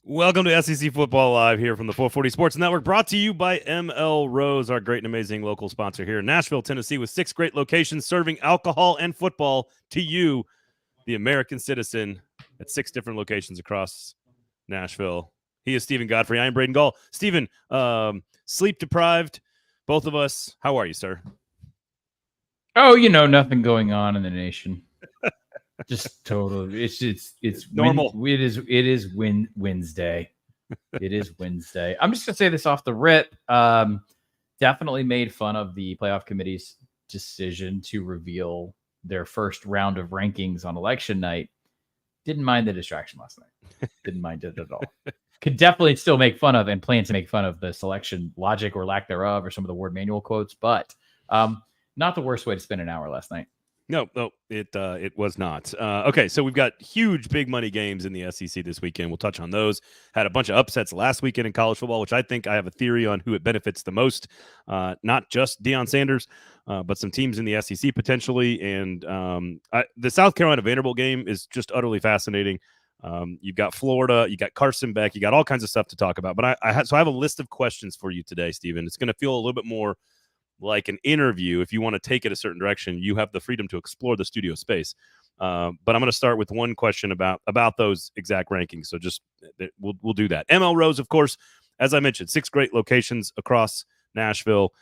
Welcome to SEC Football Live here from the 440 Sports Network, brought to you by ML Rose, our great and amazing local sponsor here in Nashville, Tennessee, with 6 great locations serving alcohol and football to you, the American citizen, at 6 different locations across Nashville. He is Stephen Godfrey. I am Braden Gall. Stephen, sleep deprived, both of us. How are you, sir? Oh, nothing going on in the nation. Just total. It's normal. It is Wednesday. It is Wednesday. I'm just gonna say this off the rip. Definitely made fun of the playoff committee's decision to reveal their first round of rankings on election night. Didn't mind the distraction last night. Didn't mind it at all. Could definitely still make fun of and plan to make fun of the selection logic or lack thereof, or some of the Ward Manual quotes, but not the worst way to spend an hour last night. No, it was not. Okay, so we've got huge big money games in the SEC this weekend. We'll touch on those. Had a bunch of upsets last weekend in college football, which I think I have a theory on who it benefits the most. Not just Deion Sanders, but some teams in the SEC potentially. And the South Carolina Vanderbilt game is just utterly fascinating. You've got Florida, you got Carson Beck, you got all kinds of stuff to talk about. But I have a list of questions for you today, Stephen. It's going to feel a little bit more like an interview. If you want to take it a certain direction, you have the freedom to explore the studio space. But I'm going to start with one question about those exact rankings. So just we'll do that. ML Rose, of course, as I mentioned, 6 great locations across Nashville.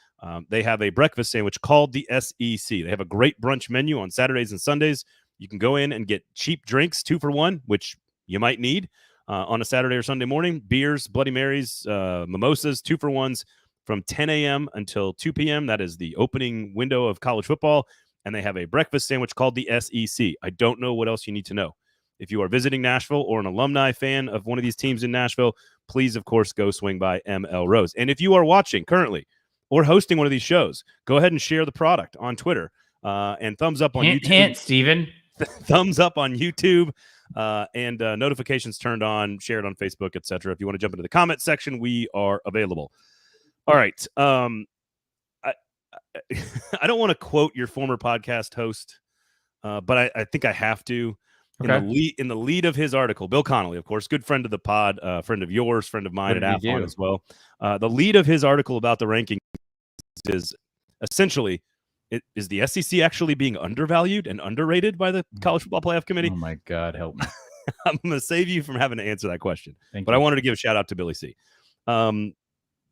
They have a breakfast sandwich called the SEC. They have a great brunch menu on Saturdays and Sundays. You can go in and get cheap drinks, 2 for $1, which you might need on a Saturday or Sunday morning. Beers, Bloody Marys, mimosas, 2 for $1s. From 10 a.m. until 2 p.m. That is the opening window of college football. And they have a breakfast sandwich called the SEC. I don't know what else you need to know. If you are visiting Nashville or an alumni fan of one of these teams in Nashville, please, of course, go swing by ML Rose. And if you are watching currently or hosting one of these shows, go ahead and share the product on Twitter and thumbs up on YouTube. Hint, Steven. Thumbs up on YouTube and notifications turned on, share it on Facebook, etc. If you want to jump into the comment section, we are available. All right. I don't want to quote your former podcast host, but I think I have to. Okay. In the lead of his article, Bill Connolly, of course, good friend of the pod, friend of yours, friend of mine at Athlon as well. The lead of his article about the rankings is essentially, is the SEC actually being undervalued and underrated by the College Football Playoff Committee? Oh, my God, help me. I'm going to save you from having to answer that question. But I wanted to give a shout out to Billy C.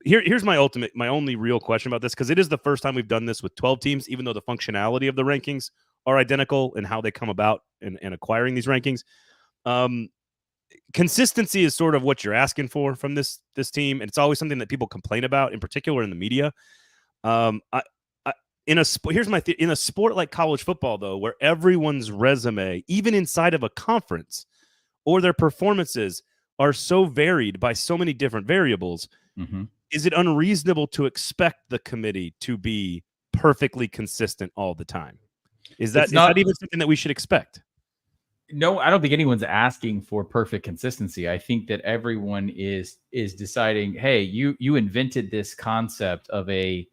Here's my only real question about this, because it is the first time we've done this with 12 teams, even though the functionality of the rankings are identical and how they come about in acquiring these rankings. Consistency is sort of what you're asking for from this team, and it's always something that people complain about, in particular in the media. In a sport like college football, though, where everyone's resume, even inside of a conference, or their performances are so varied by so many different variables. Mm-hmm. Is it unreasonable to expect the committee to be perfectly consistent all the time? Is that even something that we should expect? No, I don't think anyone's asking for perfect consistency. I think that everyone is deciding, hey, you invented this concept of a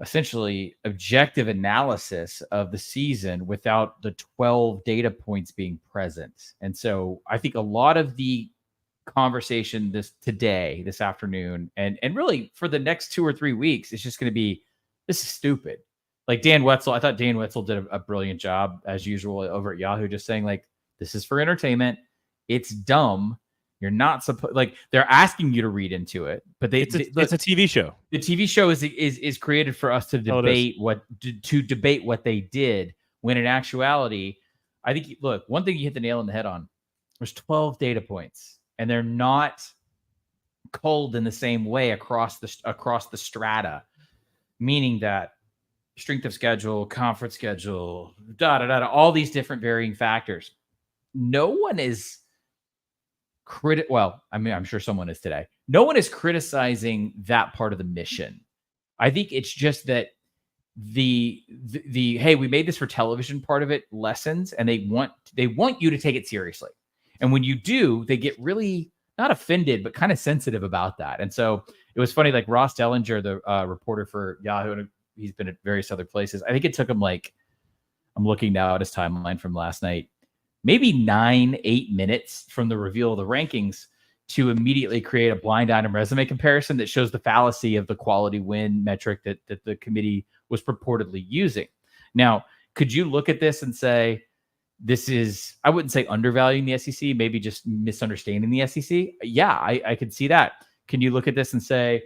essentially objective analysis of the season without the 12 data points being present. And so I think a lot of the conversation this afternoon and really for the next 2 or 3 weeks, it's just going to be, this is stupid. Like Dan Wetzel, I thought Dan Wetzel did a brilliant job as usual over at Yahoo, just saying like, this is for entertainment. It's dumb. You're not supposed, like, they're asking you to read into it, but it's a TV show. The TV show is created for us to debate what they did, when in actuality, I think, look, one thing you hit the nail on the head on, there's 12 data points, and they're not culled in the same way across the strata, meaning that strength of schedule, conference schedule, all these different varying factors. No one is I'm sure someone is today. No one is criticizing that part of the mission. I think it's just that the hey, we made this for television part of it lessens, and they want you to take it seriously. And when you do, they get really not offended, but kind of sensitive about that. And so it was funny, like Ross Dellinger, the reporter for Yahoo, and he's been at various other places. I think it took him, like, I'm looking now at his timeline from last night, maybe 9-8 minutes from the reveal of the rankings to immediately create a blind item resume comparison that shows the fallacy of the quality win metric that the committee was purportedly using. Now, could you look at this and say, this is, I wouldn't say undervaluing the SEC, maybe just misunderstanding the SEC? Yeah, I could see that. Can you look at this and say,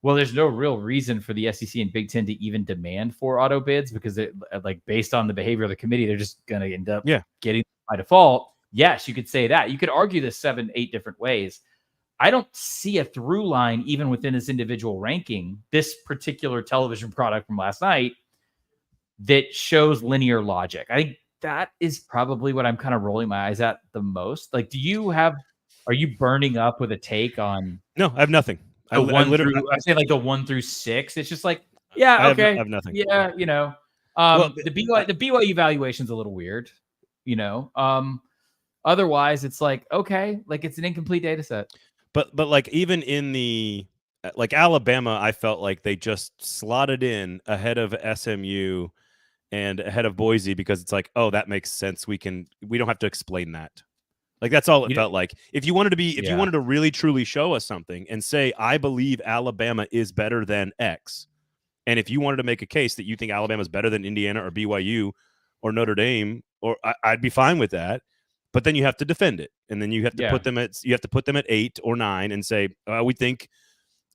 well, there's no real reason for the SEC and Big Ten to even demand 4 auto bids because it, like, based on the behavior of the committee, they're just going to end up getting by default. Yes, you could say that. You could argue this 7-8 different ways. I don't see a through line even within this individual ranking, this particular television product from last night, that shows linear logic. I think that is probably what I'm kind of rolling my eyes at the most. Like, are you burning up with a take on? No, I have nothing. I say like the 1 through 6. It's just like, yeah, okay. I have nothing. Yeah, you know. The BYU valuation's a little weird, you know. Otherwise, it's like, okay, like it's an incomplete data set. But like even in the like Alabama, I felt like they just slotted in ahead of SMU and ahead of Boise because it's like, oh, that makes sense. We don't have to explain that. Like that's all it felt like. If you wanted to really truly show us something and say, I believe Alabama is better than X, and if you wanted to make a case that you think Alabama is better than Indiana or BYU or Notre Dame, or I'd be fine with that. But then you have to defend it, and then you have to put them at 8 or 9 and say we think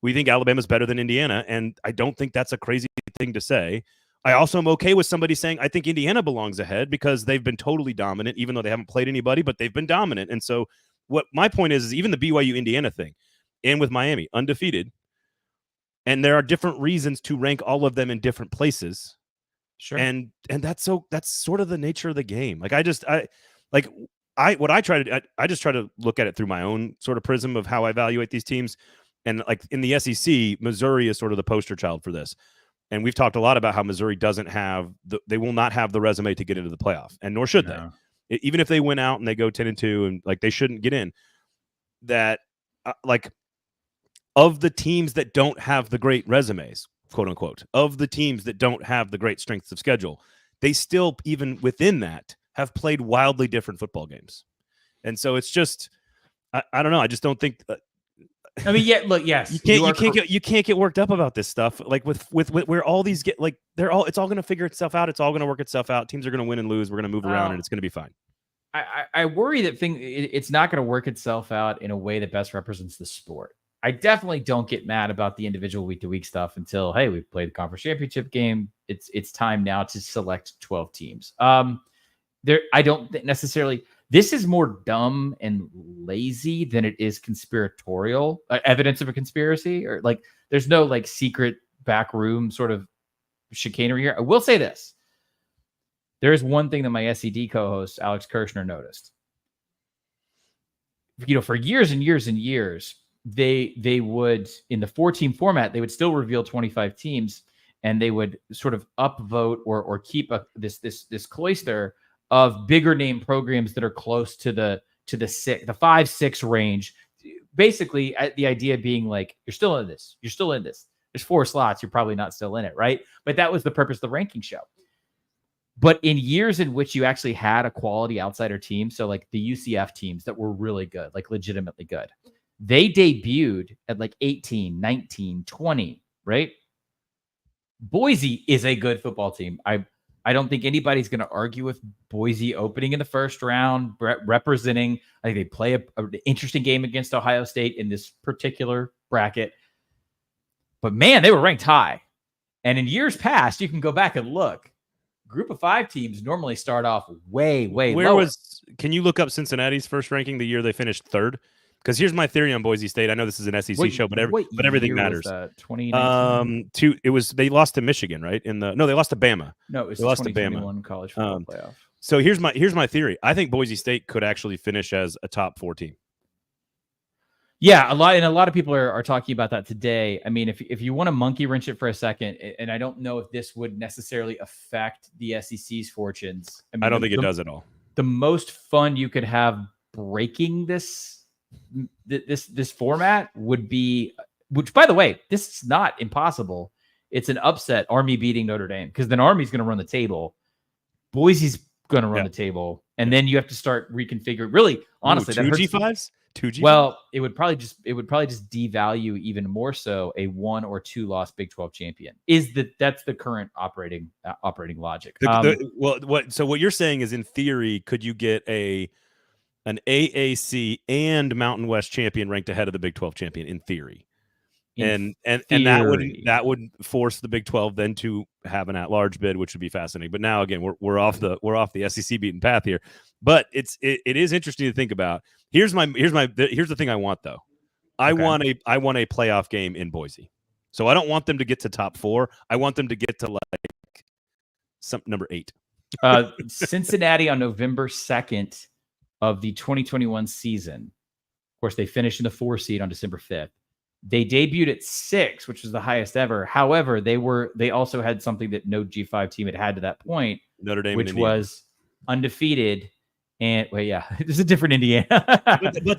Alabama's better than Indiana, and I don't think that's a crazy thing to say. I also am okay with somebody saying I think Indiana belongs ahead because they've been totally dominant, even though they haven't played anybody, but they've been dominant. And so what my point is even the BYU Indiana thing, and with Miami undefeated, and there are different reasons to rank all of them in different places. Sure, and that's sort of the nature of the game. Like I just try to look at it through my own sort of prism of how I evaluate these teams. And like in the SEC, Missouri is sort of the poster child for this. And we've talked a lot about how Missouri they will not have the resume to get into the playoff, and nor should they. Even if they win out and they go 10-2 and like they shouldn't get in. That like of the teams that don't have the great resumes, quote unquote, of the teams that don't have the great strengths of schedule, they still, even within that, have played wildly different football games. And so it's just, I don't know. I just don't think. I mean, yeah. Look, yes, you can't get worked up about this stuff. Like with where all these get, like it's all going to figure itself out. It's all going to work itself out. Teams are going to win and lose. We're going to move around, and it's going to be fine. I worry that it's not going to work itself out in a way that best represents the sport. I definitely don't get mad about the individual week-to-week stuff until, hey, we've played the conference championship game. It's time now to select 12 teams. I don't think necessarily. This is more dumb and lazy than it is conspiratorial evidence of a conspiracy, or like there's no like secret backroom sort of chicanery here. I will say this. There is one thing that my SED co-host, Alex Kirshner, noticed. You know, for years and years and years, they would, in the 4-team format, they would still reveal 25 teams, and they would sort of upvote or keep this cloister of bigger name programs that are close to the 5-6 range. Basically, the idea being like, you're still in this. There's 4 slots. You're probably not still in it, right? But that was the purpose of the ranking show. But in years in which you actually had a quality outsider team, so like the UCF teams that were really good, like legitimately good, they debuted at like 18, 19, 20, right? Boise is a good football team. I don't think anybody's going to argue with Boise opening in the first round, representing. I think they play an interesting game against Ohio State in this particular bracket. But man, they were ranked high. And in years past, you can go back and look. Group of 5 teams normally start off way lower. Can you look up Cincinnati's first ranking the year they finished 3rd? Because here's my theory on Boise State. I know this is an SEC show, but everything matters. 2019? They lost to Michigan, right? They lost to Bama. No, it was the 2021 college football playoff. So here's my theory. I think Boise State could actually finish as a top 4 team. Yeah, a lot of people are talking about that today. I mean, if you want to monkey wrench it for a second, and I don't know if this would necessarily affect the SEC's fortunes. I mean, I don't think it does at all. The most fun you could have breaking this format would be, which by the way, this is not impossible. It's an upset, Army beating Notre Dame, because then Army's going to run the table. Boise's going to run the table. And then you have to start reconfiguring. Really, honestly, two that hurts. G5s? 2 G5s? Well, it would probably just devalue even more so a 1 or 2 loss Big 12 champion. That's the current operating logic. So what you're saying is, in theory, could you get an AAC and Mountain West champion ranked ahead of the Big 12 champion in theory? And that would force the Big 12 then to have an at-large bid, which would be fascinating. But now again, we're off the SEC beaten path here. But it is interesting to think about. Here's the thing I want though. I want a playoff game in Boise. So I don't want them to get to top 4. I want them to get to like number 8. Cincinnati on November 2nd of the 2021 season. Of course, they finished in the 4 seed on December 5th. They debuted at 6, which was the highest ever. However, they also had something that no G5 team had to that point, Notre Dame, which was undefeated. And there's a different Indiana. but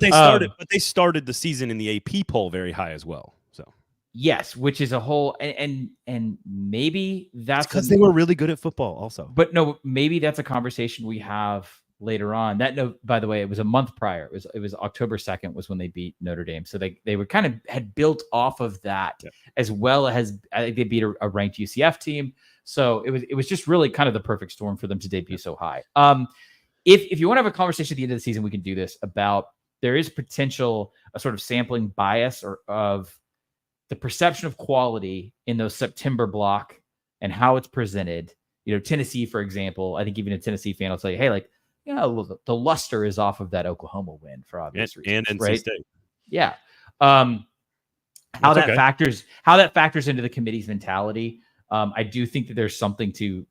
they started the season in the AP poll very high as well. So yes, which is a whole and maybe that's because they were really good at football also. But no, maybe that's a conversation we have later on. By the way, it was a month prior. It was October 2nd was when they beat Notre Dame. So they were kind of had built off of that, as well as I think they beat a ranked UCF team. So it was just really kind of the perfect storm for them to debut so high. If you want to have a conversation at the end of the season, we can do this about there is potential a sort of sampling bias or of the perception of quality in those September block and how it's presented. Tennessee, for example, I think even a Tennessee fan will say, hey, like, the luster is off of that Oklahoma win for obvious reasons, and NC right? State. Yeah. How that factors into the committee's mentality. I do think that there's something to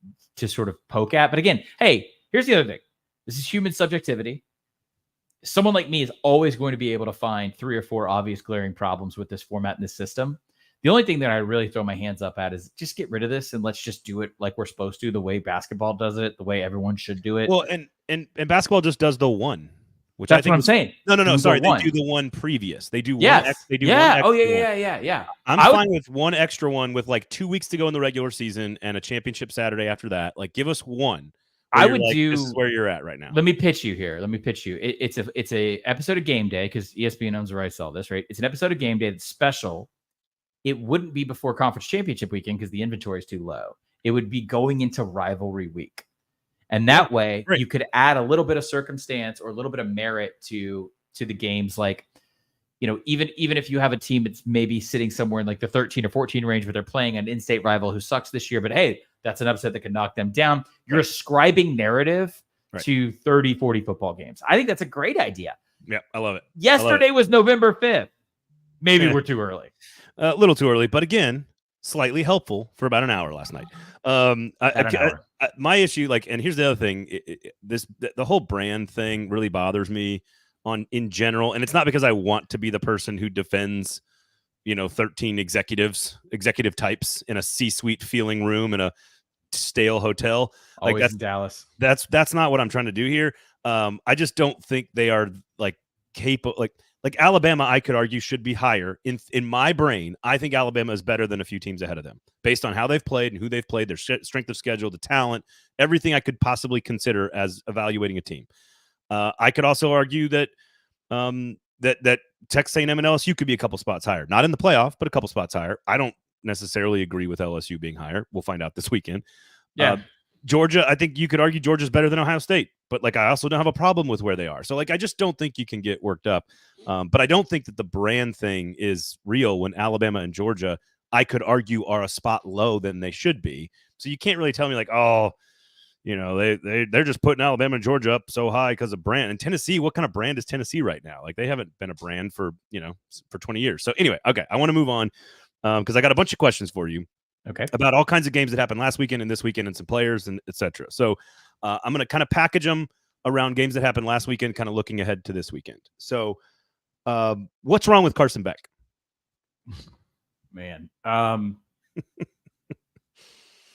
sort of poke at. But again, hey, here's the other thing. This is human subjectivity. Someone like me is always going to be able to find 3 or 4 obvious glaring problems with this format and this system. The only thing that I really throw my hands up at is just get rid of this and let's just do it like we're supposed to, the way basketball does it, the way everyone should do it. Well, and basketball just does the one, which that's I think what I'm saying. No. Sorry, they do the one previous. They do one. They do one. Yeah. I'm fine with one extra one with like 2 weeks to go in the regular season and a championship Saturday after that. Like, give us one. I would do. This is where you're at right now. Let me pitch you here. It's a episode of Game Day because ESPN owns the rights to all this, right? It's an episode of Game Day that's special. It wouldn't be before conference championship weekend because the inventory is too low. It would be going into rivalry week. And that way you could add a little bit of circumstance or a little bit of merit to the games. Like, even if you have a team that's maybe sitting somewhere in like the 13 or 14 range where they're playing an in-state rival who sucks this year, but hey, that's an upset that could knock them down. You're ascribing narrative to 30, 40 football games. I think that's a great idea. Yeah, I love it. Yesterday was November 5th. Maybe we're too early. A little too early, but again, slightly helpful for about an hour last night. My issue, and here's the other thing: the whole brand thing really bothers me in general, and it's not because I want to be the person who defends, 13 executive types in a C-suite feeling room in a stale hotel. Always that's in Dallas. That's not what I'm trying to do here. I just don't think they are capable. Like Alabama, I could argue should be higher. In my brain, I think Alabama is better than a few teams ahead of them based on how they've played and who they've played, their strength of schedule, the talent, everything I could possibly consider as evaluating a team. I could also argue that that Texas A&M and LSU could be a couple spots higher, not in the playoff, but a couple spots higher. I don't necessarily agree with LSU being higher. We'll find out this weekend. Yeah. Georgia, I think you could argue Georgia's better than Ohio State, but I also don't have a problem with where they are. So I just don't think you can get worked up. But I don't think that the brand thing is real when Alabama and Georgia, I could argue, are a spot low than they should be. So you can't really tell me they're just putting Alabama and Georgia up so high because of brand. And Tennessee, what kind of brand is Tennessee right now? They haven't been a brand for 20 years. So anyway, okay, I want to move on because I got a bunch of questions for you. Okay. About all kinds of games that happened last weekend and this weekend and some players and et cetera. So I'm going to kind of package them around games that happened last weekend, kind of looking ahead to this weekend. So what's wrong with Carson Beck? Man. I'm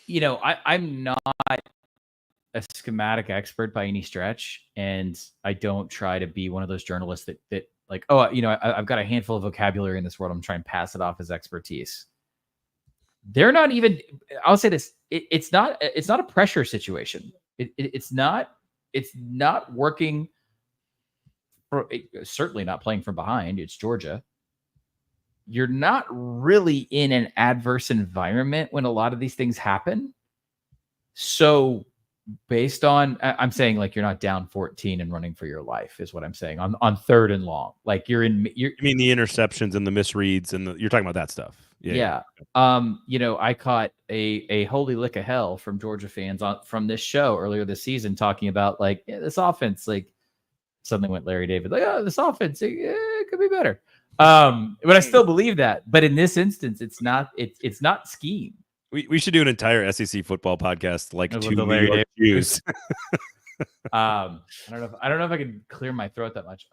not a schematic expert by any stretch. And I don't try to be one of those journalists that I've got a handful of vocabulary in this world. I'm trying to pass it off as expertise. They're not even, I'll say this. It's not a pressure situation. It's not it's not working. Certainly not playing from behind. It's Georgia. You're not really in an adverse environment when a lot of these things happen. So based on, I'm saying like you're not down 14 and running for your life is what I'm saying on third and long. Like you mean the interceptions and the misreads and you're talking about that stuff. Yeah. I caught a holy lick of hell from Georgia fans from this show earlier this season talking about like this offense, like suddenly went Larry David, like, oh, this offense, it could be better. But I still believe that. But in this instance, it's not scheme. We should do an entire SEC football podcast like two the New York Jews. I don't know if I can clear my throat that much.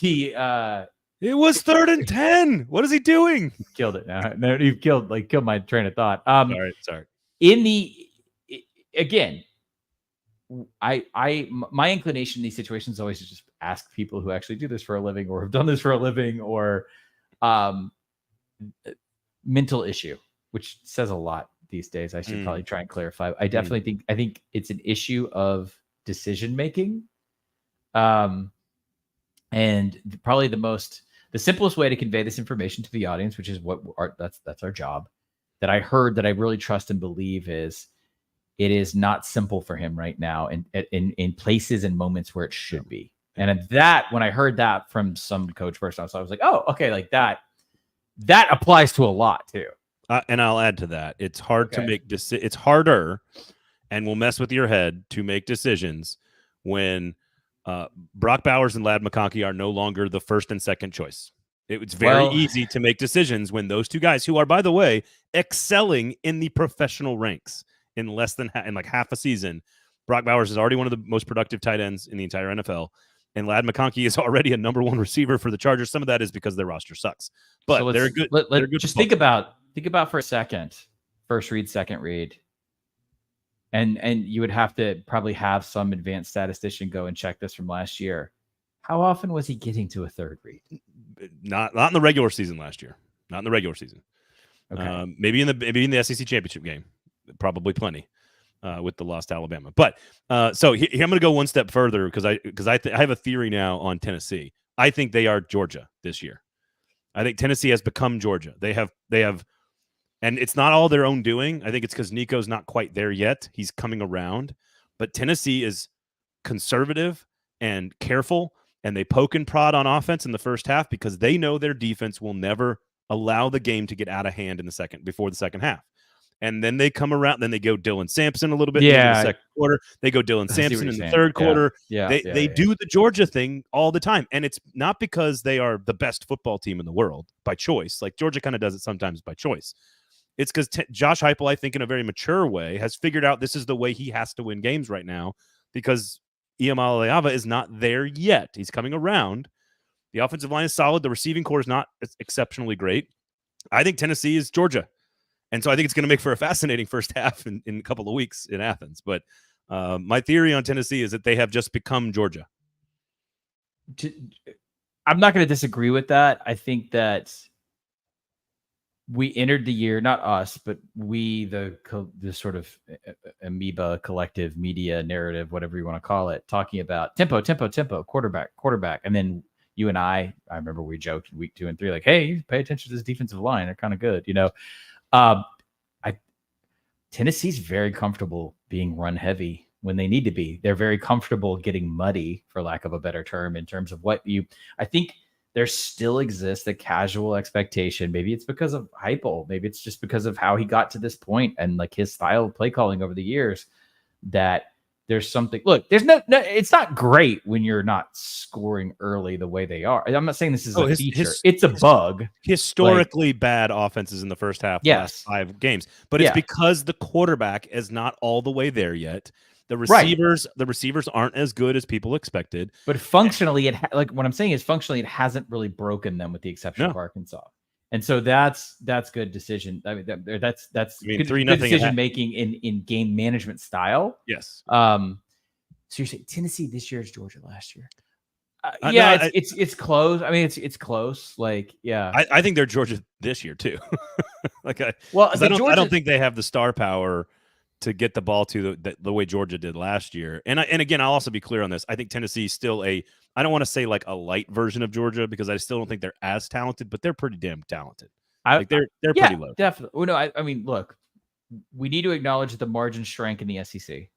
It was 3rd and 10. What is he doing? Killed it. No, you've killed my train of thought. Sorry. Again, my inclination in these situations is always to just ask people who actually do this for a living or have done this for a living or mental issue, which says a lot these days. I should probably try and clarify. I definitely think it's an issue of decision making. And probably the simplest way to convey this information to the audience, which is that's our job, that I heard that I really trust and believe is it is not simple for him right now in places and moments where it should be. And when I heard that from some coach person, I was like, oh, okay, like that applies to a lot too. And I'll add to that. It's hard to make it's harder and will mess with your head to make decisions when Brock Bowers and Ladd McConkey are no longer the first and second choice. It's very easy to make decisions when those two guys, who are, by the way, excelling in the professional ranks in less than like half a season. Brock Bowers is already one of the most productive tight ends in the entire NFL. And Ladd McConkey is already a number one receiver for the Chargers. Some of that is because their roster sucks. But so they're good. They're good. Just think about for a second, first read, second read. And you would have to probably have some advanced statistician go and check this from last year. How often was he getting to a third read? Not in the regular season last year. Not in the regular season. Okay. Maybe in the SEC championship game. Probably plenty with the loss to Alabama. But so here I'm going to go one step further because I have a theory now on Tennessee. I think they are Georgia this year. I think Tennessee has become Georgia. They have. And it's not all their own doing. I think it's because Nico's not quite there yet. He's coming around. But Tennessee is conservative and careful, and they poke and prod on offense in the first half because they know their defense will never allow the game to get out of hand before the second half. And then they come around. Then they go Dylan Sampson a little bit in the second quarter. They go Dylan Sampson in the third quarter. They do the Georgia thing all the time. And it's not because they are the best football team in the world by choice. Like Georgia kind of does it sometimes by choice. It's because Josh Heupel, I think, in a very mature way, has figured out this is the way he has to win games right now because Iamaleava is not there yet. He's coming around. The offensive line is solid. The receiving core is not exceptionally great. I think Tennessee is Georgia. And so I think it's going to make for a fascinating first half in a couple of weeks in Athens. But my theory on Tennessee is that they have just become Georgia. I'm not going to disagree with that. I think that we entered the year, not us, but we, the sort of amoeba collective media narrative, whatever you want to call it, talking about tempo, quarterback. And then you and I remember we joked week 2 and 3, like, hey, you pay attention to this defensive line. They're kind of good, you know. Tennessee's very comfortable being run heavy when they need to be. They're very comfortable getting muddy, for lack of a better term, in terms of I think there still exists a casual expectation. Maybe it's because of Heupel. Maybe it's just because of how he got to this point and like his style of play calling over the years, that there's something. Look, there's no it's not great when you're not scoring early the way they are. I'm not saying this is a feature. It's a bug. Historically bad offenses in the first half, last 5 games. But it's because the quarterback is not all the way there yet. The receivers aren't as good as people expected. But functionally, what I'm saying is functionally, it hasn't really broken them, with the exception of Arkansas. And so that's good decision. I mean, that's good decision making in game management style. Yes. So you're saying Tennessee this year is Georgia last year? It's close. I mean, it's close. Like, yeah. I think they're Georgia this year too. I don't think they have the star power to get the ball to the way Georgia did last year. And again, I'll also be clear on this. I think Tennessee is still I don't want to say like a light version of Georgia because I still don't think they're as talented, but they're pretty damn talented. They're pretty low. Definitely. Well, no, I mean, look, we need to acknowledge the margin shrank in the SEC,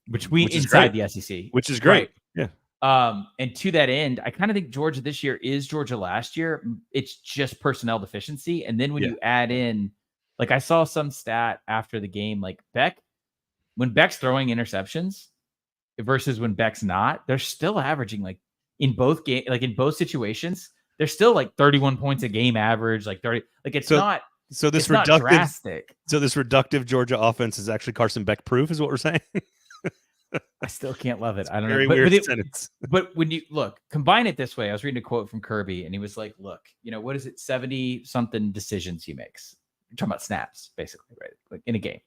which inside the SEC, which is great. Right. Yeah. And to that end, I kind of think Georgia this year is Georgia last year. It's just personnel deficiency. And then when you add in, like I saw some stat after the game, like when Beck's throwing interceptions versus when Beck's not, they're still averaging like in both situations, they're still like 31 points a game average, like 30. Like it's not. So this not drastic. So this reductive Georgia offense is actually Carson Beck proof, is what we're saying. I still can't love it. I don't know. Weird sentence. But when you combine it this way, I was reading a quote from Kirby, and he was like, "Look, what is it? 70 something decisions he makes. You're talking about snaps, basically, right? Like in a game,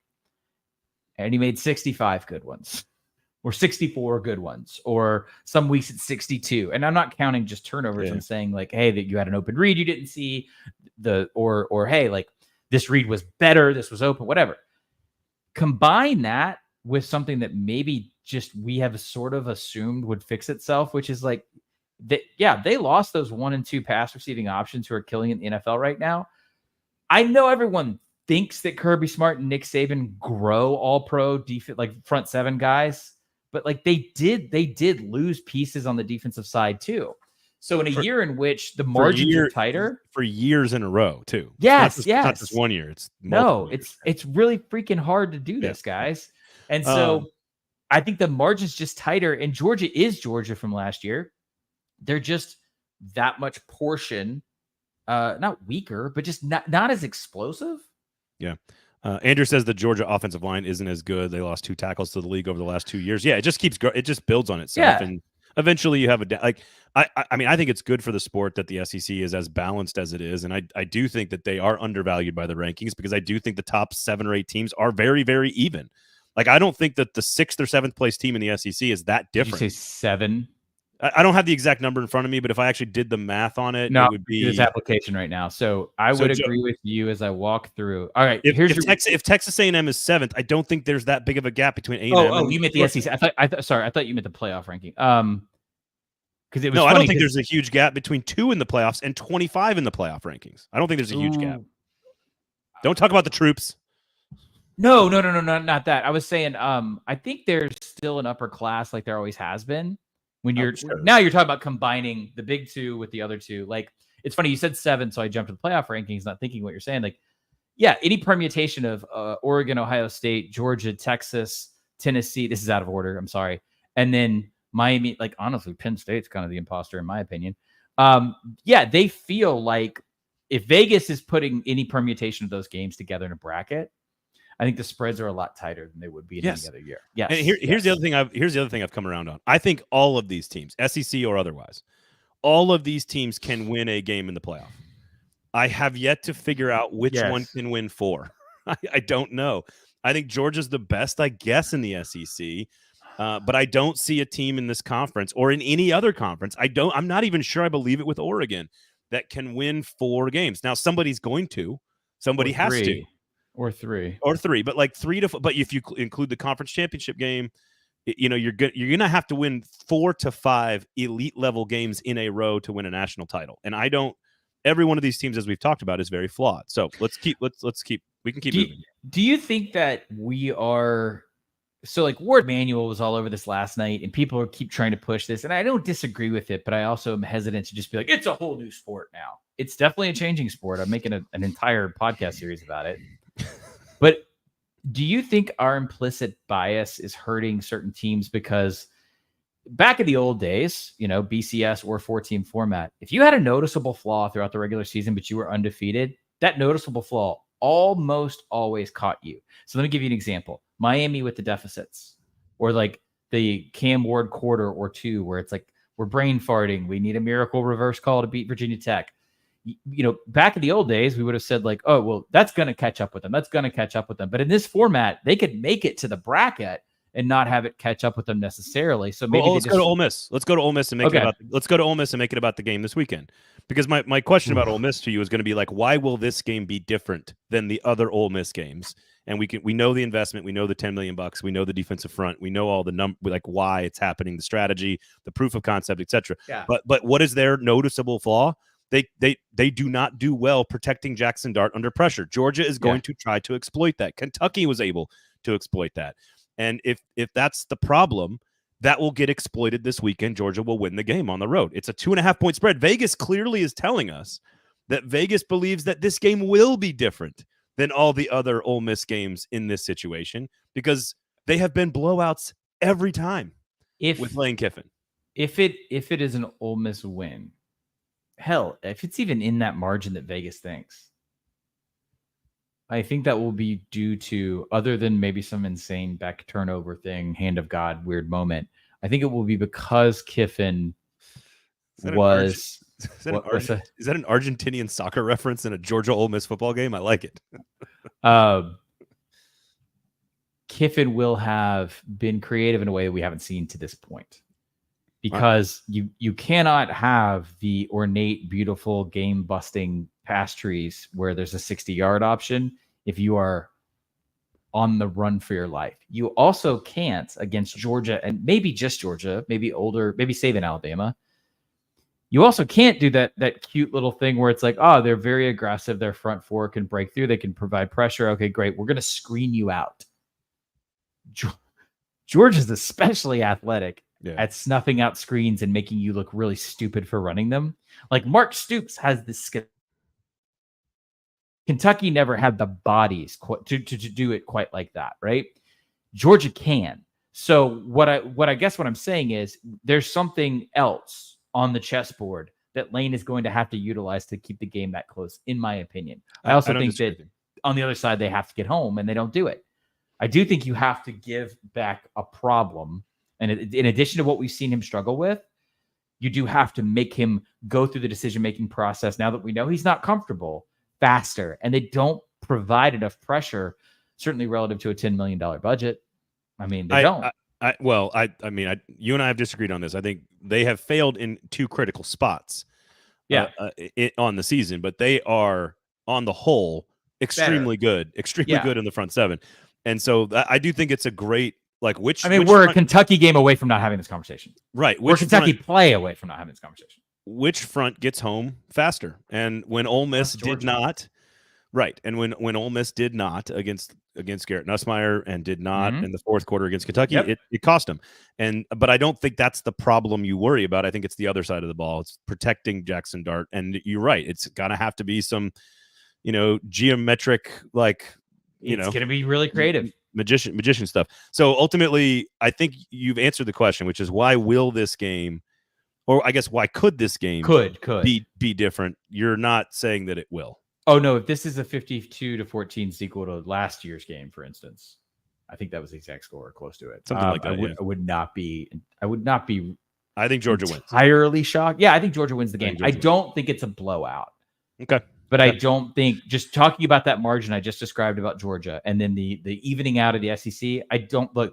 and he made 65 good ones, or 64 good ones, or some weeks it's 62. And I'm not counting just turnovers. Yeah. I'm saying like, hey, that you had an open read you didn't see, or hey, like this read was better, this was open, whatever. Combine that with something that maybe just we have sort of assumed would fix itself, which is like, they lost those 1 and 2 pass receiving options who are killing in the NFL right now. I know everyone thinks that Kirby Smart and Nick Saban grow all pro defense, like front seven guys, but like they did lose pieces on the defensive side too. So in a year in which the margins are tighter for years in a row too. Yes. Not just 1 year. It's really freaking hard to do this, guys. And so I think the margin's just tighter, and Georgia is Georgia from last year. They're just that much portion, not weaker, but just not as explosive. Yeah. Andrew says the Georgia offensive line isn't as good. They lost 2 tackles to the league over the last 2 years. Yeah, it just it just builds on itself. Yeah. And eventually you have I mean, I think it's good for the sport that the SEC is as balanced as it is. And I do think that they are undervalued by the rankings because I do think the top 7 or 8 teams are very, very even. Like, I don't think that the 6th or 7th place team in the SEC is that different. Did you say 7? I don't have the exact number in front of me, but if I actually did the math on it, it would be this application right now. So I would agree with you as I walk through. All right, if Texas A&M is 7th, I don't think there's that big of a gap between A&M. Oh, you meant the SEC. I thought you meant the playoff ranking. Because it was I don't think there's a huge gap between 2 in the playoffs and 25 in the playoff rankings. I don't think there's a huge gap. Don't talk about the troops. No, not that. I was saying, I think there's still an upper class like there always has been. When now you're talking about combining the big 2 with the other 2. Like, it's funny, you said 7, so I jumped to the playoff rankings, not thinking what you're saying. Like, yeah, any permutation of Oregon, Ohio State, Georgia, Texas, Tennessee. This is out of order. I'm sorry. And then Miami, like, honestly, Penn State's kind of the imposter in my opinion. Yeah, they feel like if Vegas is putting any permutation of those games together in a bracket, I think the spreads are a lot tighter than they would be in any other year. Yes. And here's the other thing. Here's the other thing I've come around on. I think all of these teams, SEC or otherwise, all of these teams can win a game in the playoff. I have yet to figure out which one can win 4. I don't know. I think Georgia's the best, I guess, in the SEC. But I don't see a team in this conference or in any other conference. I'm not even sure I believe it with Oregon that can win 4 games. Now somebody's going to. Somebody has to. Or 3. But like 3 to. But if you include the conference championship game, you're gonna have to win 4 to 5 elite level games in a row to win a national title. And I don't. Every one of these teams, as we've talked about, is very flawed. So let's keep. We can keep moving. Do you think that we are? So like Ward Manuel was all over this last night, and people keep trying to push this, and I don't disagree with it, but I also am hesitant to just be like, it's a whole new sport now. It's definitely a changing sport. I'm making an entire podcast series about it. But do you think our implicit bias is hurting certain teams? Because back in the old days, BCS or 4-team format, if you had a noticeable flaw throughout the regular season, but you were undefeated, that noticeable flaw almost always caught you. So let me give you an example. Miami with the deficits, or like the Cam Ward quarter or 2, where it's like, we're brain farting. We need a miracle reverse call to beat Virginia Tech. Back in the old days, we would have said like, oh, well, that's going to catch up with them. That's going to catch up with them. But in this format, they could make it to the bracket and not have it catch up with them necessarily. So maybe let's go to Ole Miss. Let's go to Ole Miss and make it about the game this weekend. Because my question about Ole Miss to you is going to be like, why will this game be different than the other Ole Miss games? and we know the investment, we know the $10 million, we know the defensive front, we know all the like why it's happening, the strategy, the proof of concept, etc. Yeah. But what is their noticeable flaw? They do not do well protecting Jackson Dart under pressure. Georgia is going to try to exploit that. Kentucky was able to exploit that. And if that's the problem, that will get exploited this weekend. Georgia will win the game on the road. It's a 2.5-point spread. Vegas clearly is telling us that Vegas believes that this game will be different than all the other Ole Miss games in this situation, because they have been blowouts every time with Lane Kiffin. If it is an Ole Miss win, hell, if it's even in that margin that Vegas thinks, I think that will be due to, other than maybe some insane Beck turnover thing, hand of God, weird moment. I think it will be because Kiffin was. Is that an Argentinian soccer reference in a Georgia Ole Miss football game? I like it. Kiffin will have been creative in a way that we haven't seen to this point, because you cannot have the ornate, beautiful, game-busting pass trees where there's a 60-yard option if you are on the run for your life. You also can't against Georgia, and maybe just Georgia, maybe older, maybe saving Alabama. You also can't do that cute little thing where it's like, oh, they're very aggressive. Their front four can break through. They can provide pressure. Okay, great. We're going to screen you out. Georgia's especially athletic at snuffing out screens and making you look really stupid for running them. Like Mark Stoops has this skill. Kentucky never had the bodies to do it quite like that, right? Georgia can. So what I guess what I'm saying is there's something else on the chessboard that Lane is going to have to utilize to keep the game that close, in my opinion. I also think that on the other side, they have to get home, and they don't do it. I do think you have to give Beck a problem. And in addition to what we've seen him struggle with, you do have to make him go through the decision-making process, now that we know he's not comfortable, faster. And they don't provide enough pressure, certainly relative to a $10 million budget. I mean, they don't. You and I have disagreed on this. I think they have failed in two critical spots on the season, but they are, on the whole, extremely good in the front seven. And so I do think it's a great, we're a Kentucky game away from not having this conversation. Right. We're Kentucky play away from not having this conversation. Which front gets home faster? And when Ole Miss did not, right. And when Ole Miss did not against Garrett Nussmeier and did not in the fourth quarter against Kentucky, it cost them. But I don't think that's the problem you worry about. I think it's the other side of the ball. It's protecting Jackson Dart. And you're right. It's going to have to be some, geometric, it's going to be really creative. Magician stuff. So ultimately, I think you've answered the question, which is why will this game, or I guess why could this game be different? You're not saying that it will. Oh no, if this is a 52-14 sequel to last year's game, for instance, I think that was the exact score or close to it. Something like that. I would not be. I think Georgia wins. Entirely shocked. Yeah, I think Georgia wins the game. I don't think it's a blowout. Okay. But I don't think, just talking about that margin I just described about Georgia and then the evening out of the SEC,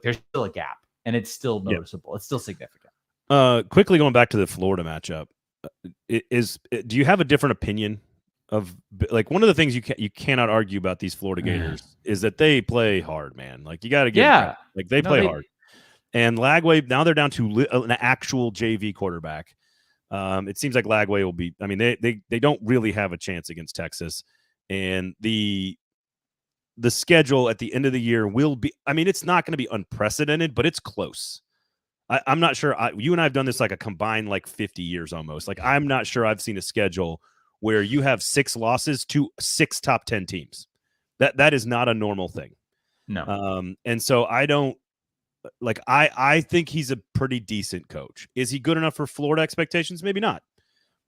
there's still a gap, and it's still noticeable. It's still significant. Quickly going back to the Florida matchup, do you have a different opinion of, one of the things you cannot argue about these Florida Gators is that they play hard, man. You got to get they play hard. And Lagway, now they're down to an actual JV quarterback. It seems like Lagway will be. I mean, they don't really have a chance against Texas, and the schedule at the end of the year will be. I mean, it's not going to be unprecedented, but it's close. I'm not sure. You and I have done this a combined 50 years almost. I'm not sure I've seen a schedule where you have 6 losses to 6 top 10 teams. That is not a normal thing. No. And so I don't. I think he's a pretty decent coach. Is he good enough for Florida expectations? Maybe not.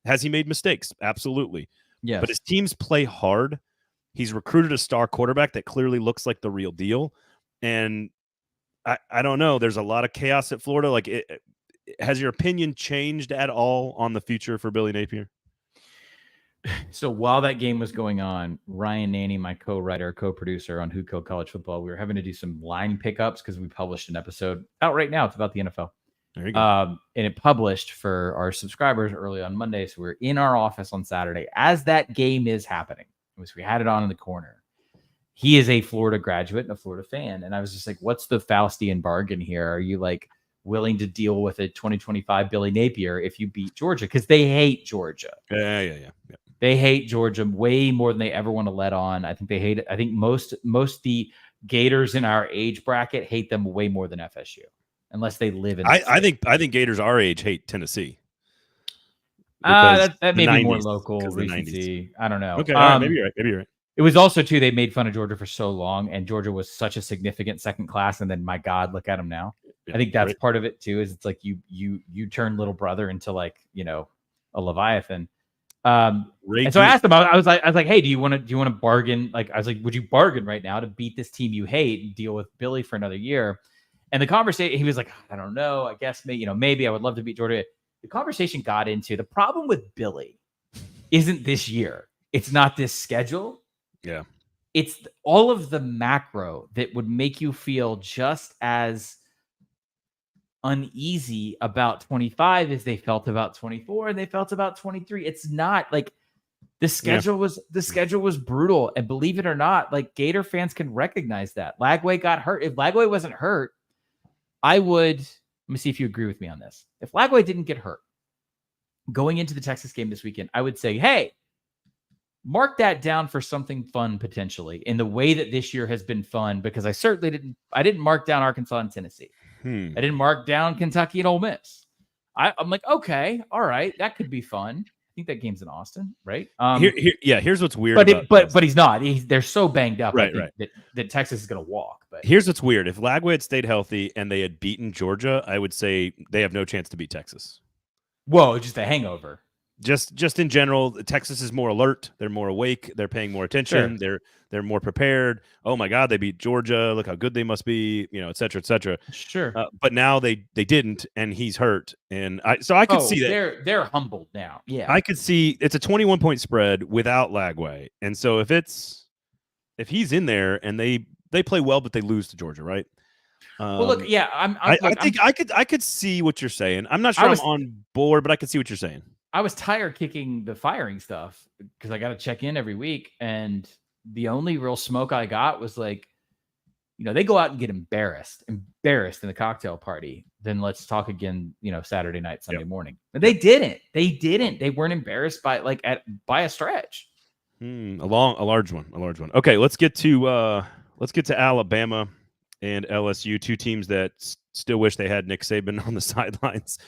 Has he made mistakes? Absolutely. Yes. But his teams play hard. He's recruited a star quarterback that clearly looks like the real deal. And I don't know. There's a lot of chaos at Florida. Has your opinion changed at all on the future for Billy Napier? So while that game was going on, Ryan Nanny, my co-writer, co-producer on Who Killed College Football, we were having to do some line pickups because we published an episode out right now. It's about the NFL. There you go. And it published for our subscribers early on Monday. So we're in our office on Saturday as that game is happening. We had it on in the corner. he is a Florida graduate and a Florida fan. And I was just like, what's the Faustian bargain here? Are you like willing to deal with a 2025 Billy Napier if you beat Georgia? Because they hate Georgia. Yeah. They hate Georgia way more than they ever want to let on. I think they hate it. I think most the Gators in our age bracket hate them way more than FSU, unless they live in. I think Gators our age hate Tennessee. That may be more local recency. I don't know. Okay, all right, maybe you're right. It was also too, they made fun of Georgia for so long, and Georgia was such a significant second class, and then my God, look at them now. Yeah, I think that's part of it too. Is it's like you turn little brother into like a Leviathan. And so I asked him. I was like, hey, do you want to bargain? Like, I was like, would you bargain right now to beat this team you hate and deal with Billy for another year? And the conversation, he was like, I don't know. I guess maybe I would love to beat Georgia. The conversation got into the problem with Billy isn't this year. It's not this schedule. Yeah. It's all of the macro that would make you feel just as uneasy about 25 as they felt about 24 and they felt about 23. It's not like the schedule was brutal. And believe it or not, like Gator fans can recognize that. Lagway got hurt. If Lagway wasn't hurt, let me see if you agree with me on this. If Lagway didn't get hurt going into the Texas game this weekend, I would say, hey, mark that down for something fun potentially in the way that this year has been fun, because I certainly didn't mark down Arkansas and Tennessee. I didn't mark down Kentucky and Ole Miss. I'm like, okay, all right, that could be fun. I think that game's in Austin, right? Here's what's weird. But he's not. They're so banged up, right? That Texas is going to walk. But here's what's weird: if Lagway had stayed healthy and they had beaten Georgia, I would say they have no chance to beat Texas. Whoa, just a hangover. Just in general, Texas is more alert. They're more awake. They're paying more attention. Sure. They're more prepared. Oh my God, they beat Georgia. Look how good they must be. Et cetera, et cetera. Sure. But now they didn't, and he's hurt. And I could see that they're humbled now. Yeah, I could see it's a 21-point spread without Lagway, and so if he's in there and they play well, but they lose to Georgia, right? Well, look, yeah, I could see what you're saying. I'm not sure I'm on board, but I could see what you're saying. I was tired kicking the firing stuff because I got to check in every week. And the only real smoke I got was like, they go out and get embarrassed in the cocktail party. Then let's talk again, Saturday night, Sunday morning. But they didn't. They weren't embarrassed by a stretch. A large one. Okay, let's get to Alabama and LSU, two teams that still wish they had Nick Saban on the sidelines.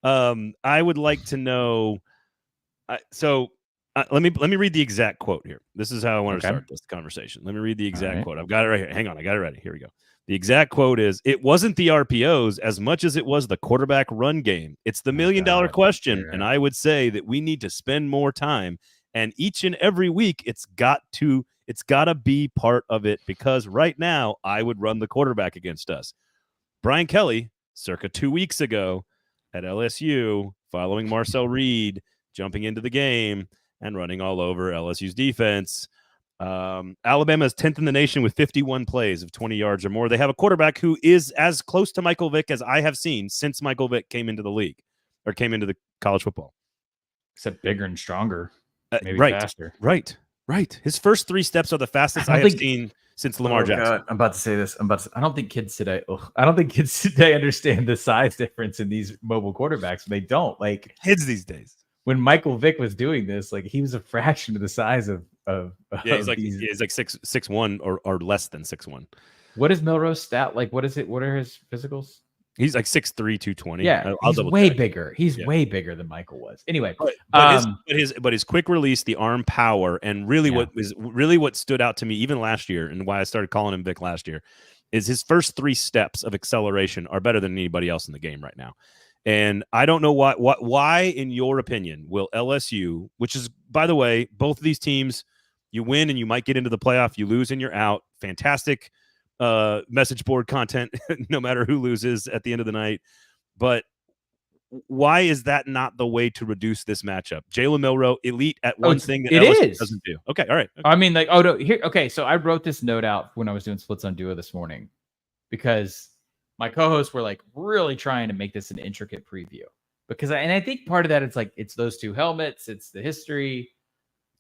I would like to know. Let me read the exact quote here. This is how I want to start this conversation. Let me read the exact quote. I've got it right here. Hang on, I got it ready. Here we go. The exact quote is: "It wasn't the RPOs as much as it was the quarterback run game. It's the $1 million question, and I would say that we need to spend more time. And each and every week, it's got to be part of it, because right now I would run the quarterback against us." Brian Kelly, circa 2 weeks ago, at LSU, following Marcel Reed, jumping into the game and running all over LSU's defense. Alabama is 10th in the nation with 51 plays of 20 yards or more. They have a quarterback who is as close to Michael Vick as I have seen since Michael Vick came into the league or came into the college football. Except bigger and stronger, maybe faster. Right. His first 3 steps are the fastest I have seen since Lamar Jackson. God, I'm about to say this. I don't think kids today understand the size difference in these mobile quarterbacks. They don't. Like kids these days. When Michael Vick was doing this, like he was a fraction of the size of he's like 6'1" or less than 6'1". What is Milroe's stat? Like what is it? What are his physicals? He's like 6'3", 220. Yeah, he's way bigger. He's way bigger than Michael was. Anyway, but his quick release, the arm power, and what stood out to me even last year, and why I started calling him Vic last year, is his first 3 steps of acceleration are better than anybody else in the game right now. And I don't know why, in your opinion, will LSU, which is, by the way, both of these teams, you win and you might get into the playoff, you lose and you're out. Fantastic message board content, no matter who loses at the end of the night. But why is that not the way to reduce this matchup? Jalen Milroe, elite at one thing that LSU doesn't do. Okay, all right. I mean, like, oh no, here. Okay, so I wrote this note out when I was doing Splits on Duo this morning because my co-hosts were like really trying to make this an intricate preview I think part of that it's like it's those 2 helmets, it's the history.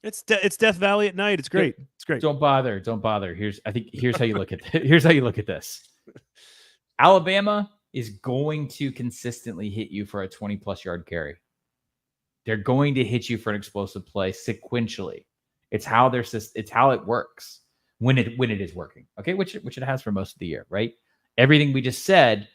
It's Death Valley at night. It's great. It's great. Don't bother. Here's how you look at here's how you look at this. Alabama is going to consistently hit you for a 20+ yard carry. They're going to hit you for an explosive play sequentially. It's how it works when it is working. Okay, which it has for most of the year, right? Everything we just said,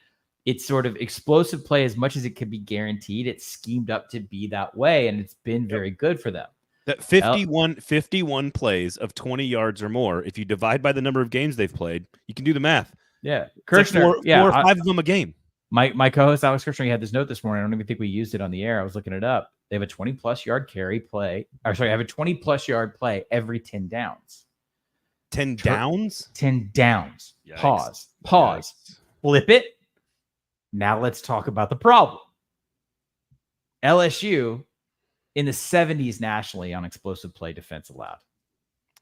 it's sort of explosive play as much as it can be guaranteed. It's schemed up to be that way, and it's been very good for them. That 51 plays of 20 yards or more, if you divide by the number of games they've played, you can do the math. Yeah. Kirshner, like four or five of them a game. My co-host Alex Kirshner, he had this note this morning. I don't even think we used it on the air. I was looking it up. They have a 20+ yard carry play. I have a 20+ yard play every 10 downs. 10 downs? 10 downs. Yikes. Pause. Yikes. Flip it. Now let's talk about the problem. LSU in the 70s nationally on explosive play defense allowed.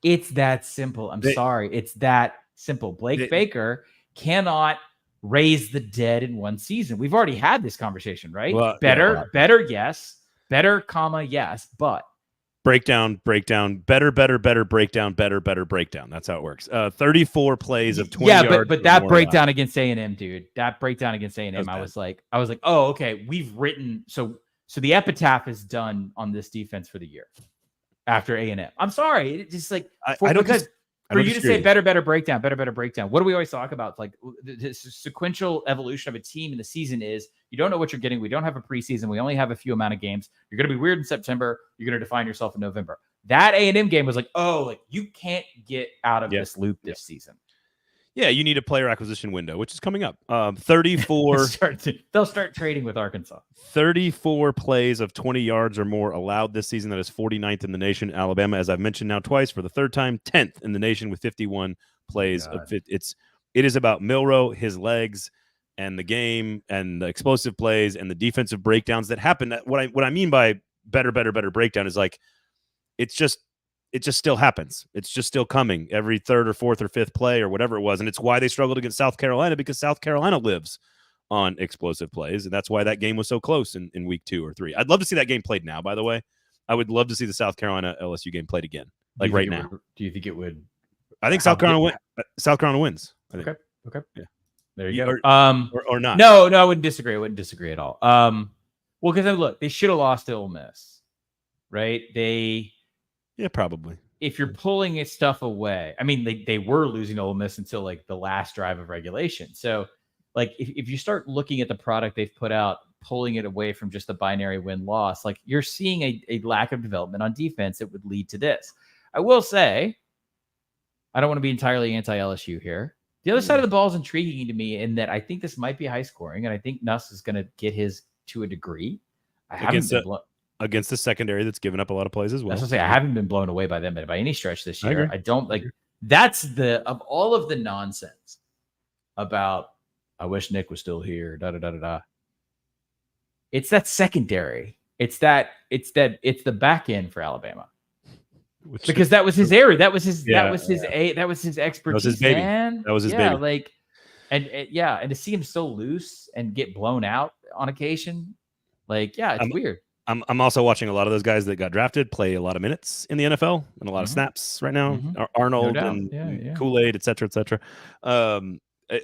It's that simple. Sorry. It's that simple. Blake Baker cannot raise the dead in one season. We've already had this conversation, right? Well, better, yes. Better, yes, but. Breakdown, better, breakdown, better, breakdown. That's how it works. 34 plays of 20 yards. Yeah, but that breakdown against A&M, dude. That breakdown against A&M, I was like, oh, okay, we've written so the epitaph is done on this defense for the year after A&M. I'm sorry, it's just like for you to say better breakdown. What do we always talk about? Like the sequential evolution of a team in the season is you don't know what you're getting. We don't have a preseason. We only have a few amount of games. You're going to be weird in September. You're going to define yourself in November. That A&M game was like, you can't get out of this loop this season. Yeah, you need a player acquisition window, which is coming up. 34. They'll start trading with Arkansas. 34 plays of 20 yards or more allowed this season. That is 49th in the nation. Alabama, as I've mentioned now twice for the third time, 10th in the nation with 51 plays. It is about Milroe, his legs, and the game, and the explosive plays, and the defensive breakdowns that happen. What I mean by better breakdown is like it just still happens. It's just still coming every third or fourth or fifth play or whatever it was. And it's why they struggled against South Carolina, because South Carolina lives on explosive plays. And that's why that game was so close in week 2 or 3. I'd love to see that game played now, by the way. I would love to see the South Carolina LSU game played again, like right now. Do you think it would? I think South Carolina wins. Okay. Yeah. There you go. Or not. No, I wouldn't disagree. I wouldn't disagree at all. Well, because look, they should have lost to Ole Miss, right? Yeah, probably. If you're pulling stuff away, I mean, they were losing to Ole Miss until like the last drive of regulation. So, like, if you start looking at the product they've put out, pulling it away from just the binary win-loss, like you're seeing a lack of development on defense that would lead to this. I will say, I don't want to be entirely anti-LSU here. The other side of the ball is intriguing to me in that I think this might be high scoring, and I think Nuss is going to get his to a degree. Against the secondary that's given up a lot of plays as well. That's what I say. I haven't been blown away by them by any stretch this year. I don't like that's of all of the nonsense about I wish Nick was still here. It's that secondary. It's the back end for Alabama. Because that was his area. That was his expertise. That was his baby. Man. That was his baby. And to see him so loose and get blown out on occasion, it's weird. I'm also watching a lot of those guys that got drafted play a lot of minutes in the NFL and a lot of snaps right now. Arnold and Kool-Aid, et cetera, et cetera.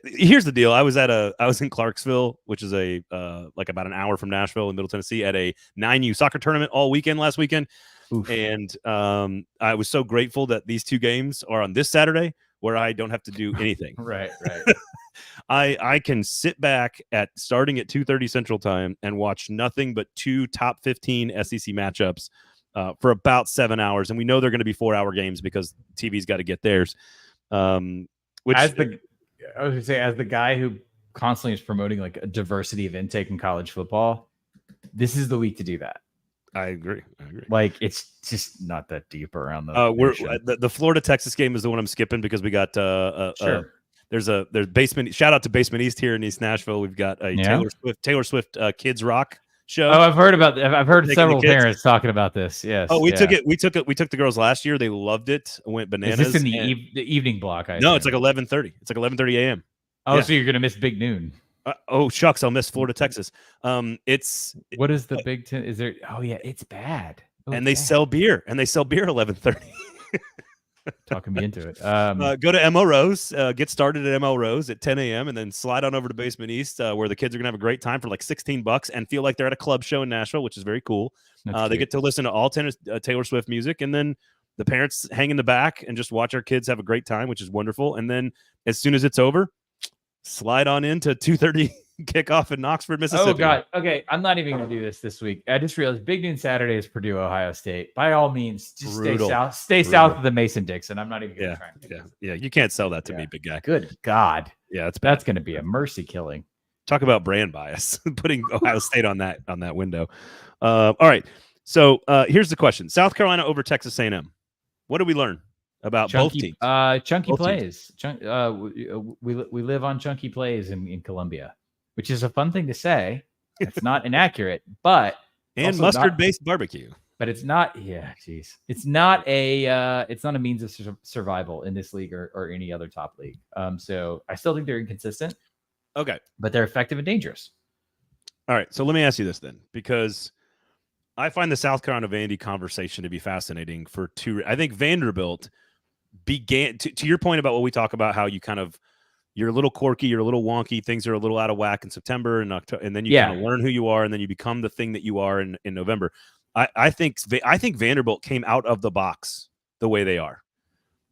Here's the deal. I was in Clarksville, which is about an hour from Nashville in Middle Tennessee, at a 9U soccer tournament all weekend last weekend. Oof. And I was so grateful that these two games are on this Saturday where I don't have to do anything. Right. I can sit back starting at 2:30 Central Time and watch nothing but 2 top 15 SEC matchups for about 7 hours. And we know they're going to be 4-hour games because TV's got to get theirs. As the guy who constantly is promoting like a diversity of intake in college football, this is the week to do that. I agree. Like, it's just not that deep around the Florida Texas game is the one I'm skipping because we got there's Basement. Shout out to Basement East here in East Nashville. We've got a Taylor Swift Kids Rock show. Oh, I've heard about that. I've heard several parents talking about this. Yes. Oh, we took the girls last year. They loved it. Went bananas. Is this in the evening block? No, it's like 11:30. It's like 11:30 a.m. Oh, so you're gonna miss Big Noon. Shucks, I'll miss Florida, Texas. It's what is the Big Ten? Is there? Oh yeah, it's bad. And they sell beer. And they sell beer at 11:30. talking me into it. Go to ML Rose, get started at ML Rose at 10 a.m. and then slide on over to Basement East, where the kids are gonna have a great time for like $16 and feel like they're at a club show in Nashville, which is very cool. They get to listen to all Taylor Swift music, and then the parents hang in the back and just watch our kids have a great time, which is wonderful. And then as soon as it's over, slide on into 2:30 kickoff in Knoxford, Mississippi. Oh God. Okay, I'm not even gonna do this week. I just realized Big Noon Saturday is Purdue, Ohio State. By all means, just stay south of the Mason-Dixon. I'm not even gonna try. Yeah. You can't sell that to me, big guy. Good God. Yeah, that's gonna be a mercy killing. Talk about brand bias, putting Ohio State on that window. All right. So here's the question: South Carolina over Texas A&M. What do we learn about both teams? Chunky plays. We live on chunky plays in Columbia, which is a fun thing to say. It's not inaccurate, but and mustard-based barbecue. But it's not. Yeah, geez, it's not a means of survival in this league or any other top league. So I still think they're inconsistent. Okay, but they're effective and dangerous. All right, so let me ask you this then, because I find the South Carolina Vandy conversation to be fascinating for two. I think Vanderbilt began to your point about what we talk about, how you kind of you're a little quirky, you're a little wonky, things are a little out of whack in September and October, and then you kind of learn who you are, and then you become the thing that you are in November. I think Vanderbilt came out of the box the way they are.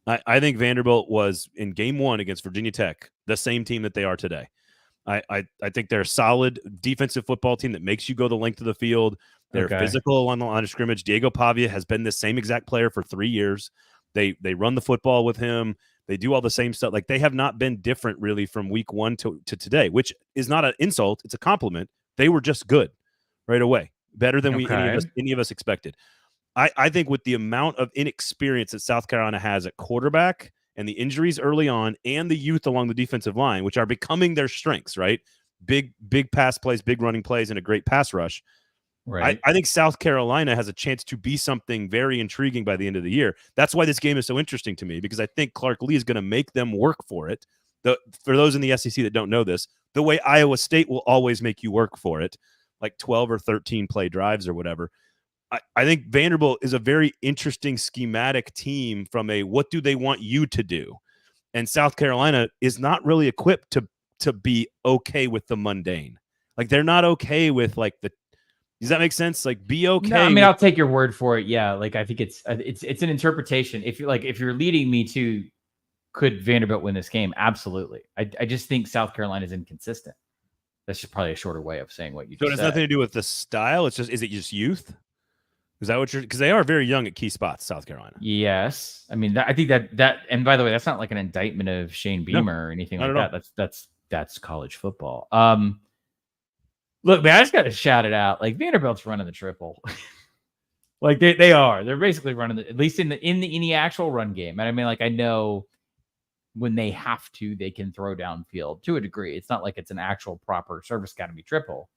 I think Vanderbilt was in game one against Virginia Tech the same team that they are today. I think they're a solid defensive football team that makes you go the length of the field. They're physical on the line of scrimmage. Diego Pavia has been the same exact player for 3 years. They run the football with him. They do all the same stuff. Like, they have not been different really from week one to today, which is not an insult. It's a compliment. They were just good right away, better than any of us expected. I think with the amount of inexperience that South Carolina has at quarterback and the injuries early on and the youth along the defensive line, which are becoming their strengths, right? Big pass plays, big running plays, and a great pass rush. Right. I think South Carolina has a chance to be something very intriguing by the end of the year. That's why this game is so interesting to me, because I think Clark Lee is going to make them work for it. For those in the SEC that don't know this, the way Iowa State will always make you work for it, like 12 or 13 play drives or whatever. I think Vanderbilt is a very interesting schematic team from a what do they want you to do? And South Carolina is not really equipped to be okay with the mundane. Like, they're not okay with like the. Does that make sense? Like, be okay. No, I mean, I'll take your word for it. Yeah, like, I think it's an interpretation. If you're leading me to, could Vanderbilt win this game? Absolutely. I just think South Carolina is inconsistent. That's just probably a shorter way of saying what you. So it has nothing to do with the style. Is it just youth? Is that what you're? Because they are very young at key spots, South Carolina. Yes, I mean, I think that. And by the way, that's not like an indictment of Shane Beamer or anything like that. That's college football. Look, man, I just got to shout it out. Like, Vanderbilt's running the triple. Like, they are. They're basically running at least in the actual run game. And I mean, like, I know when they have to, they can throw downfield to a degree. It's not like it's an actual proper Service Academy triple.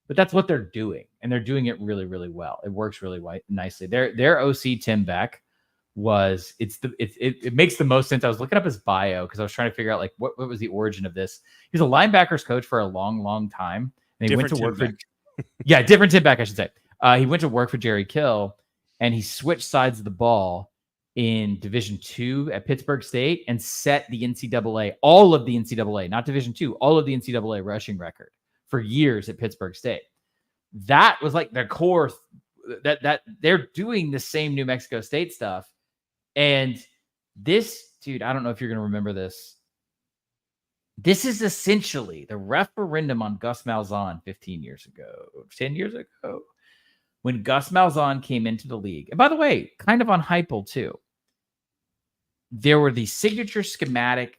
But that's what they're doing, and they're doing it really, really well. It works really nicely. Their OC Tim Beck it makes the most sense. I was looking up his bio because I was trying to figure out like what was the origin of this. He's a linebackers coach for a long, long time, and he went to work for different Tim Beck, I should say. He went to work for Jerry Kill, and he switched sides of the ball in Division II at Pittsburgh State and set the NCAA, all of the NCAA, not Division II, all of the NCAA rushing record for years at Pittsburgh State. That was like their core, that they're doing the same New Mexico State stuff. And this, dude, I don't know if you're going to remember this. This is essentially the referendum on Gus Malzahn 10 years ago, when Gus Malzahn came into the league. And by the way, kind of on Heupel too. There were these signature schematic,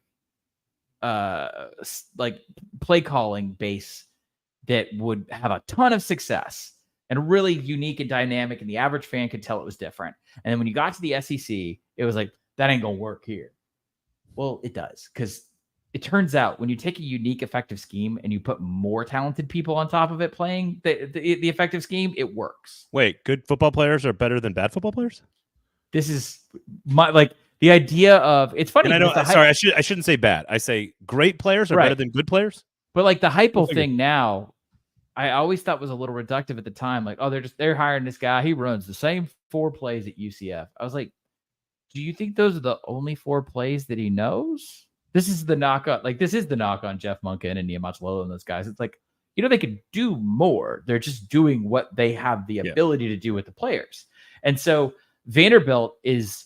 like play calling base that would have a ton of success and really unique and dynamic, and the average fan could tell it was different. And then when you got to the SEC, it was like, that ain't gonna work here. Well, it does, because it turns out when you take a unique, effective scheme and you put more talented people on top of it playing the effective scheme, it works. Wait, good football players are better than bad football players? This is the idea of, it's funny. And I shouldn't say bad. I say great players are better than good players. But like the Heupel thing now, I always thought was a little reductive at the time. Like, oh, they're hiring this guy. He runs the same 4 plays at UCF. I was like, do you think those are the only 4 plays that he knows? This is the knock on Jeff Monken and Niamachilolo and those guys. It's like, they could do more. They're just doing what they have the ability to do with the players. And so Vanderbilt is,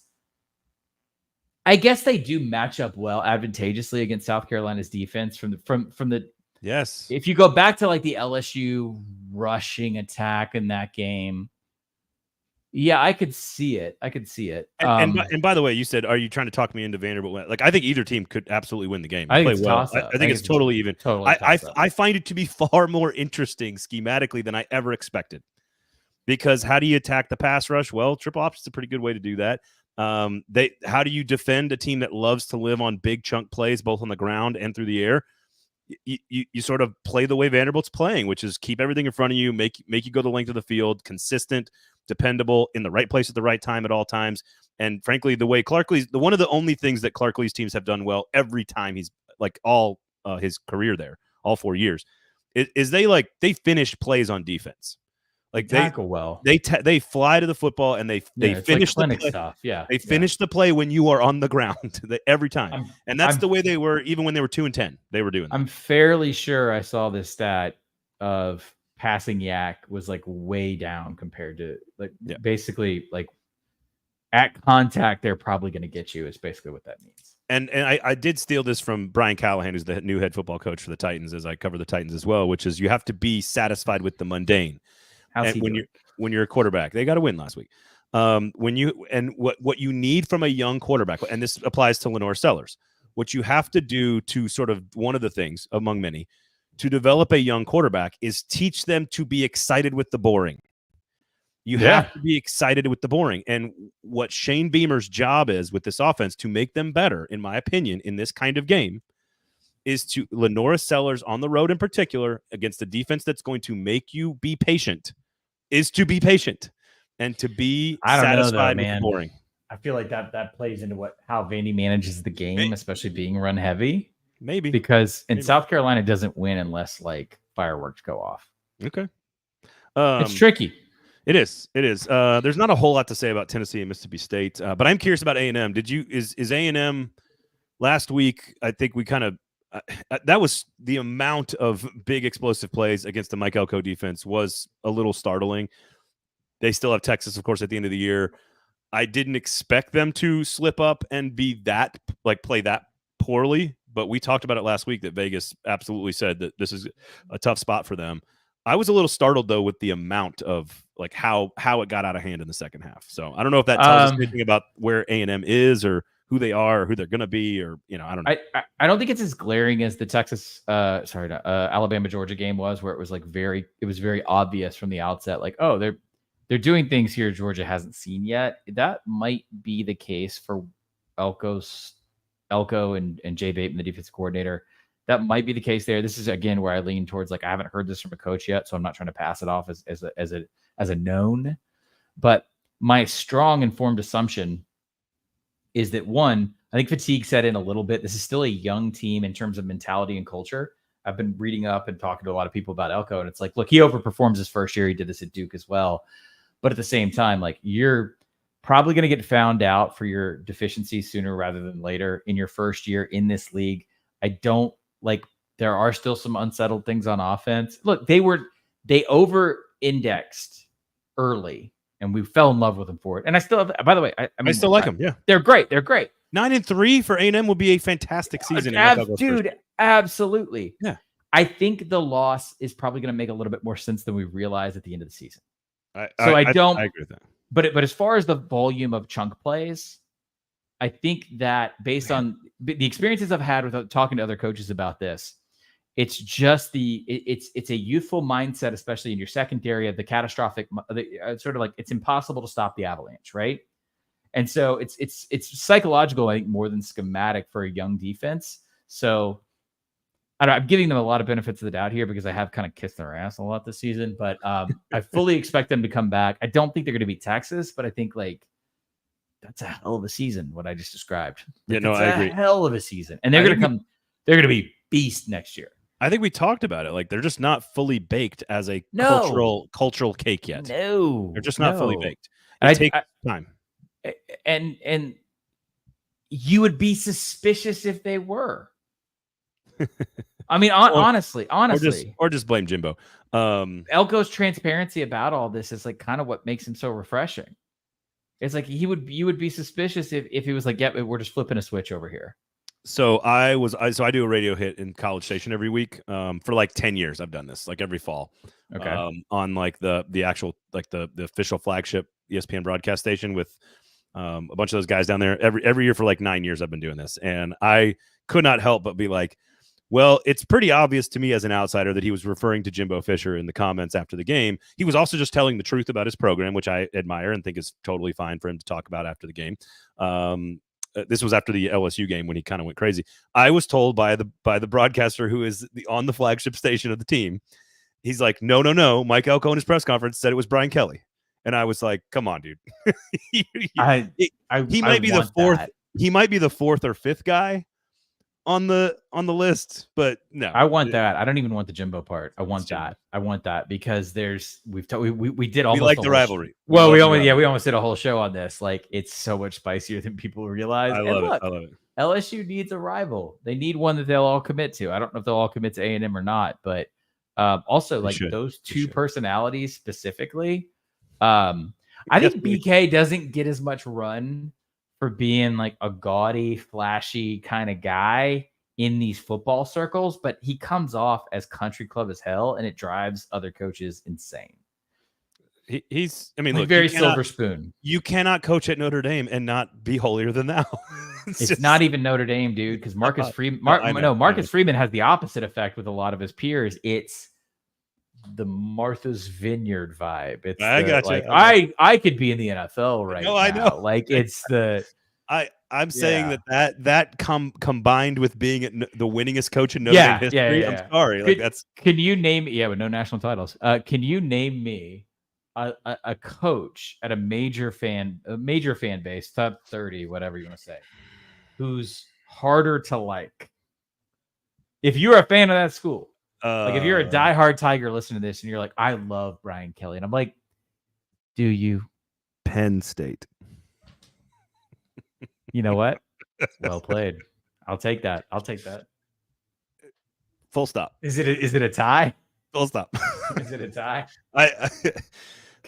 I guess they do match up well advantageously against South Carolina's defense from the yes. If you go back to like the LSU rushing attack in that game, yeah, I could see it. And by the way, you said, are you trying to talk me into Vanderbilt? Like, I think either team could absolutely win the game. I think play well. I think it's totally even. I find it to be far more interesting schematically than I ever expected. Because how do you attack the pass rush? Well, triple option is a pretty good way to do that. How do you defend a team that loves to live on big chunk plays, both on the ground and through the air? You sort of play the way Vanderbilt's playing, which is keep everything in front of you, make you go the length of the field, consistent, dependable, in the right place at the right time at all times. And frankly, the way one of the only things that Clark Lee's teams have done well every time he's like all his career there, all 4 years, is they finish plays on defense. Like tackle well. They fly to the football and they finish like the play. Stuff. Yeah, they finish the play when you are on the ground every time, and that's the way they were even when they were 2-10. They were doing that. I'm fairly sure I saw this stat of passing yak was like way down compared to basically like at contact they're probably going to get you is basically what that means. And I did steal this from Brian Callahan, who's the new head football coach for the Titans, as I cover the Titans as well, which is you have to be satisfied with the mundane. When you're a quarterback, they got to win last week. What you need from a young quarterback, and this applies to Lenore Sellers, what you have to do to sort of one of the things among many to develop a young quarterback is teach them to be excited with the boring. You have to be excited with the boring. And what Shane Beamer's job is with this offense to make them better, in my opinion, in this kind of game, is to Lenora Sellers on the road in particular against a defense that's going to make you be patient, is to be patient and to be satisfied with the boring. I feel like that plays into how Vandy manages the game, especially being run heavy. Maybe because South Carolina doesn't win unless like fireworks go off. Okay, it's tricky. It is. There's not a whole lot to say about Tennessee and Mississippi State, but I'm curious about A&M. Is A&M last week? I think we kind of that was the amount of big explosive plays against the Mike Elko defense was a little startling. They still have Texas, of course, at the end of the year. I didn't expect them to slip up and be play that poorly, but we talked about it last week that Vegas absolutely said that this is a tough spot for them. I was a little startled though with the amount of like how it got out of hand in the second half. So I don't know if that tells us anything about where A&M is or who they are or who they're going to be, or, I don't know. I don't think it's as glaring as the Texas, Alabama, Georgia game was, where it was very obvious from the outset, like, oh, they're doing things here Georgia hasn't seen yet. That might be the case for Elko and Jay Bateman, the defensive coordinator. That might be the case there. This is again where I lean towards like I haven't heard this from a coach yet, so I'm not trying to pass it off as a known. But my strong informed assumption is that one, I think fatigue set in a little bit. This is still a young team in terms of mentality and culture. I've been reading up and talking to a lot of people about Elko, and it's like, look, he overperforms his first year. He did this at Duke as well. But at the same time, like you're probably going to get found out for your deficiencies sooner rather than later in your first year in this league. There are still some unsettled things on offense. Look, they over-indexed early, and we fell in love with them for it. And I still have, by the way, I still like them. Yeah, they're great. 9-3 for A&M would be a fantastic season. Dude, absolutely. Yeah, I think the loss is probably going to make a little bit more sense than we realized at the end of the season. I agree with that. But as far as the volume of chunk plays, I think that based on the experiences I've had with talking to other coaches about this, it's just it's a youthful mindset, especially in your secondary of the catastrophic, sort of like it's impossible to stop the avalanche, right? And so it's psychological, I think, more than schematic for a young defense. So I'm giving them a lot of benefits of the doubt here because I have kind of kissed their ass a lot this season, but I fully expect them to come back. I don't think they're going to beat Texas, but I think that's a hell of a season, what I just described. I agree. A hell of a season. And they're going to be beast next year. I think we talked about it. Like they're just not fully baked as a cultural cake yet. No. They're just not fully baked. It takes time. And you would be suspicious if they were. I mean, honestly, or just blame Jimbo. Elko's transparency about all this is like kind of what makes him so refreshing. It's like you would be suspicious if he was like, "Yep, we're just flipping a switch over here." So I do a radio hit in College Station every week. For like 10 years, I've done this like every fall. Okay. On like the actual like the official flagship ESPN broadcast station with a bunch of those guys down there every year for like 9 years. I've been doing this, and I could not help but be like, well, it's pretty obvious to me as an outsider that he was referring to Jimbo Fisher in the comments after the game. He was also just telling the truth about his program, which I admire and think is totally fine for him to talk about after the game. This was after the LSU game when he kind of went crazy. I was told by the broadcaster who is on the flagship station of the team, he's like, no. Mike Elko in his press conference said it was Brian Kelly. And I was like, come on, dude. He might be the fourth. He might be the fourth or fifth guy on the list, but no. I want that. I don't even want the Jimbo part. I want that. I want that because we did almost like the rivalry. We almost did a whole show on this. Like, it's so much spicier than people realize. I love it. LSU needs a rival. They need one that they'll all commit to. I don't know if they'll all commit to A&M or not, but also like those two personalities specifically. I think BK doesn't get as much run for being like a gaudy, flashy kind of guy in these football circles, but he comes off as country club as hell, and it drives other coaches insane. He's look, very silver spoon. You cannot coach at Notre Dame and not be holier than thou. It's not even Notre Dame, dude, because Marcus Freeman has the opposite effect with a lot of his peers. It's the Martha's Vineyard vibe. It's I could be in the NFL right now. I know. Like, it's the I'm saying that combined with being the winningest coach in Notre Dame history. I'm sorry. Can you name with no national titles? Can you name me a coach at a major fan base, top 30, whatever you want to say, who's harder to like? If you're a fan of that school. Like, if you're a diehard Tiger listening to this and you're like, I love Brian Kelly, and I'm like, do you? Penn State. You know what? Well played. I'll take that. Full stop. Is it a tie? Full stop. Is it a tie?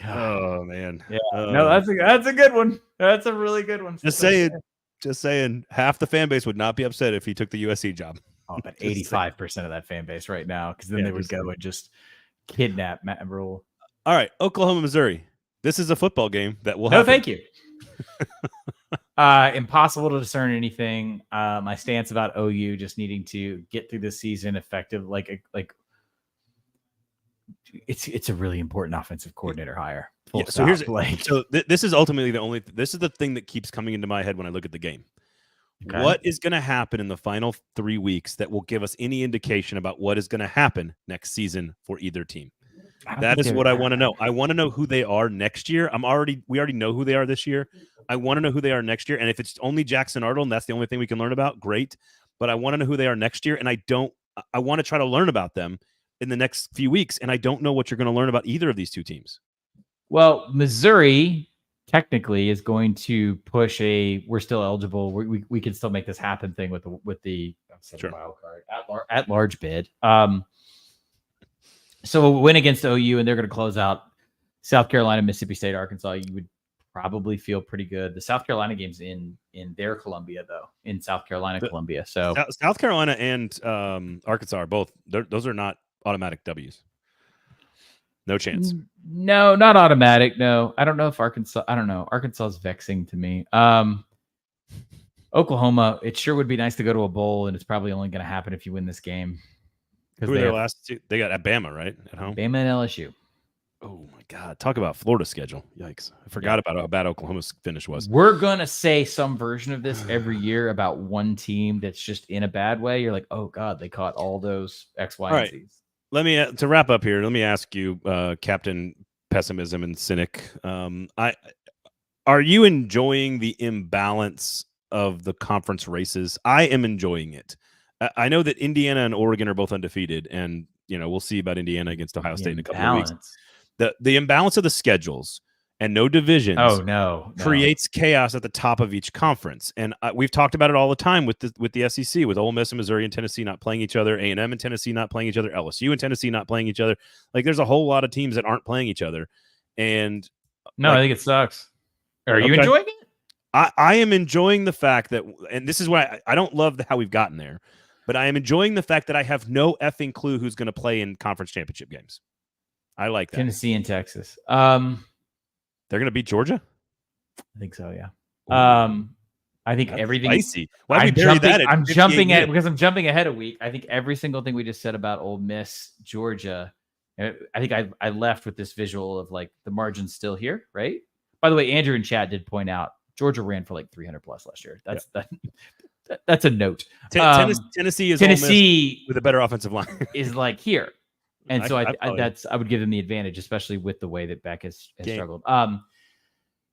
Oh man. Yeah. No, that's a good one. That's a really good one. Just saying, half the fan base would not be upset if he took the USC job. Oh, but 85% of that fan base right now, because then they would go and just kidnap Matt Rule. All right, Oklahoma, Missouri. This is a football game that will happen. No, thank you. Impossible to discern anything. My stance about OU just needing to get through the season effective, like it's a really important offensive coordinator hire. So this is ultimately this is the thing that keeps coming into my head when I look at the game. Okay. What is going to happen in the final 3 weeks that will give us any indication about what is going to happen next season for either team? That is what I want to know. I want to know who they are next year. We already know who they are this year. I want to know who they are next year. And if it's only Jackson Arnold and that's the only thing we can learn about, great. But I want to know who they are next year. And I want to try to learn about them in the next few weeks. And I don't know what you're going to learn about either of these two teams. Well, Missouri technically is going to push we're still eligible. We can still make this happen thing with the wild card at large bid. So a win against OU, and they're going to close out South Carolina, Mississippi State, Arkansas. You would probably feel pretty good. The South Carolina game's in their Columbia, though, in South Carolina, Columbia. So South Carolina and Arkansas are both. Those are not automatic W's. No chance. No, not automatic. No, I don't know if Arkansas. I don't know. Arkansas is vexing to me. Oklahoma. It sure would be nice to go to a bowl, and it's probably only going to happen if you win this game. Who are their last two? They got at Bama, right? At home. Bama and LSU. Oh my God! Talk about Florida schedule. Yikes! I forgot about how bad Oklahoma's finish was. We're gonna say some version of this every year about one team that's just in a bad way. You're like, oh God, they caught all those X, Y, and Z's. Let me to wrap up here. Let me ask you, Captain Pessimism and Cynic. Are you enjoying the imbalance of the conference races? I am enjoying it. I know that Indiana and Oregon are both undefeated, and we'll see about Indiana against Ohio State in a couple of weeks. The imbalance of the schedules and no divisions. Oh no. Creates chaos at the top of each conference, and we've talked about it all the time with the SEC, with Ole Miss and Missouri and Tennessee not playing each other, A&M and Tennessee not playing each other, LSU and Tennessee not playing each other. Like, there's a whole lot of teams that aren't playing each other, and no, I think it sucks. Are you enjoying it? I am enjoying the fact that, and this is why I don't love how we've gotten there, but I am enjoying the fact that I have no effing clue who's going to play in conference championship games. I like that. Tennessee and Texas. They're going to beat Georgia? I think so, yeah. I think That's everything. Spicy. Why we bury that? I'm jumping at because I'm jumping ahead a week. I think every single thing we just said about Ole Miss, Georgia. I think I left with this visual of like the margin's still here, right? By the way, Andrew in chat did point out Georgia ran for like 300 plus last year. That's a note. Tennessee is Ole Miss with a better offensive line is like here, and so I would give them the advantage, especially with the way that Beck has struggled.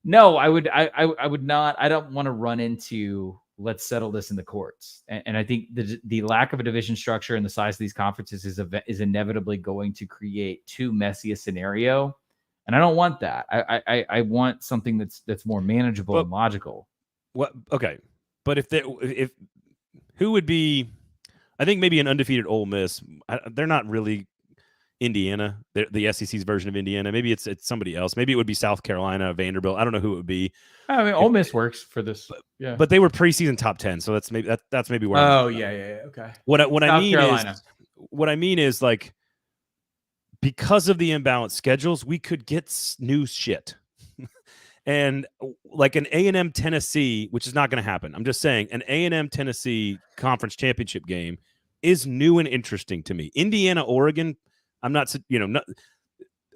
No, I would not. I don't want to run into let's settle this in the courts. And I think the lack of a division structure and the size of these conferences is inevitably going to create too messy a scenario. And I don't want that. I want something that's more manageable and logical. What? Okay. But if who would be, I think maybe an undefeated Ole Miss. They're not really Indiana. They're the SEC's version of Indiana. Maybe it's somebody else. Maybe it would be South Carolina, Vanderbilt. I don't know who it would be. I mean, Ole Miss works for this. Yeah, but they were preseason top 10, so that's maybe where. Oh yeah. Okay. What I mean is like, because of the imbalanced schedules, we could get new shit. And like an A&M Tennessee, which is not going to happen. I'm just saying an A&M Tennessee conference championship game is new and interesting to me. Indiana, Oregon, I'm not,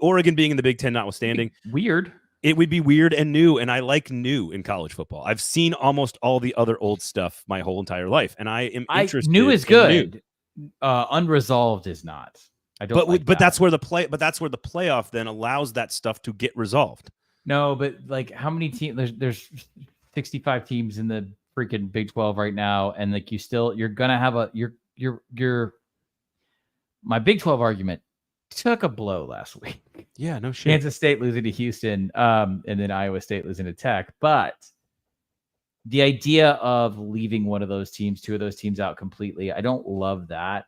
Oregon being in the Big Ten notwithstanding. Weird. It would be weird and new, and I like new in college football. I've seen almost all the other old stuff my whole entire life, and I am interested. New is good. Unresolved is not. I don't. But that's where the playoff then allows that stuff to get resolved. No, but like how many teams? There's 65 teams in the freaking Big 12 right now, and like you're gonna have my Big 12 argument took a blow last week. Yeah, no shit. Kansas State losing to Houston, and then Iowa State losing to Tech. But the idea of leaving two of those teams out completely, I don't love that.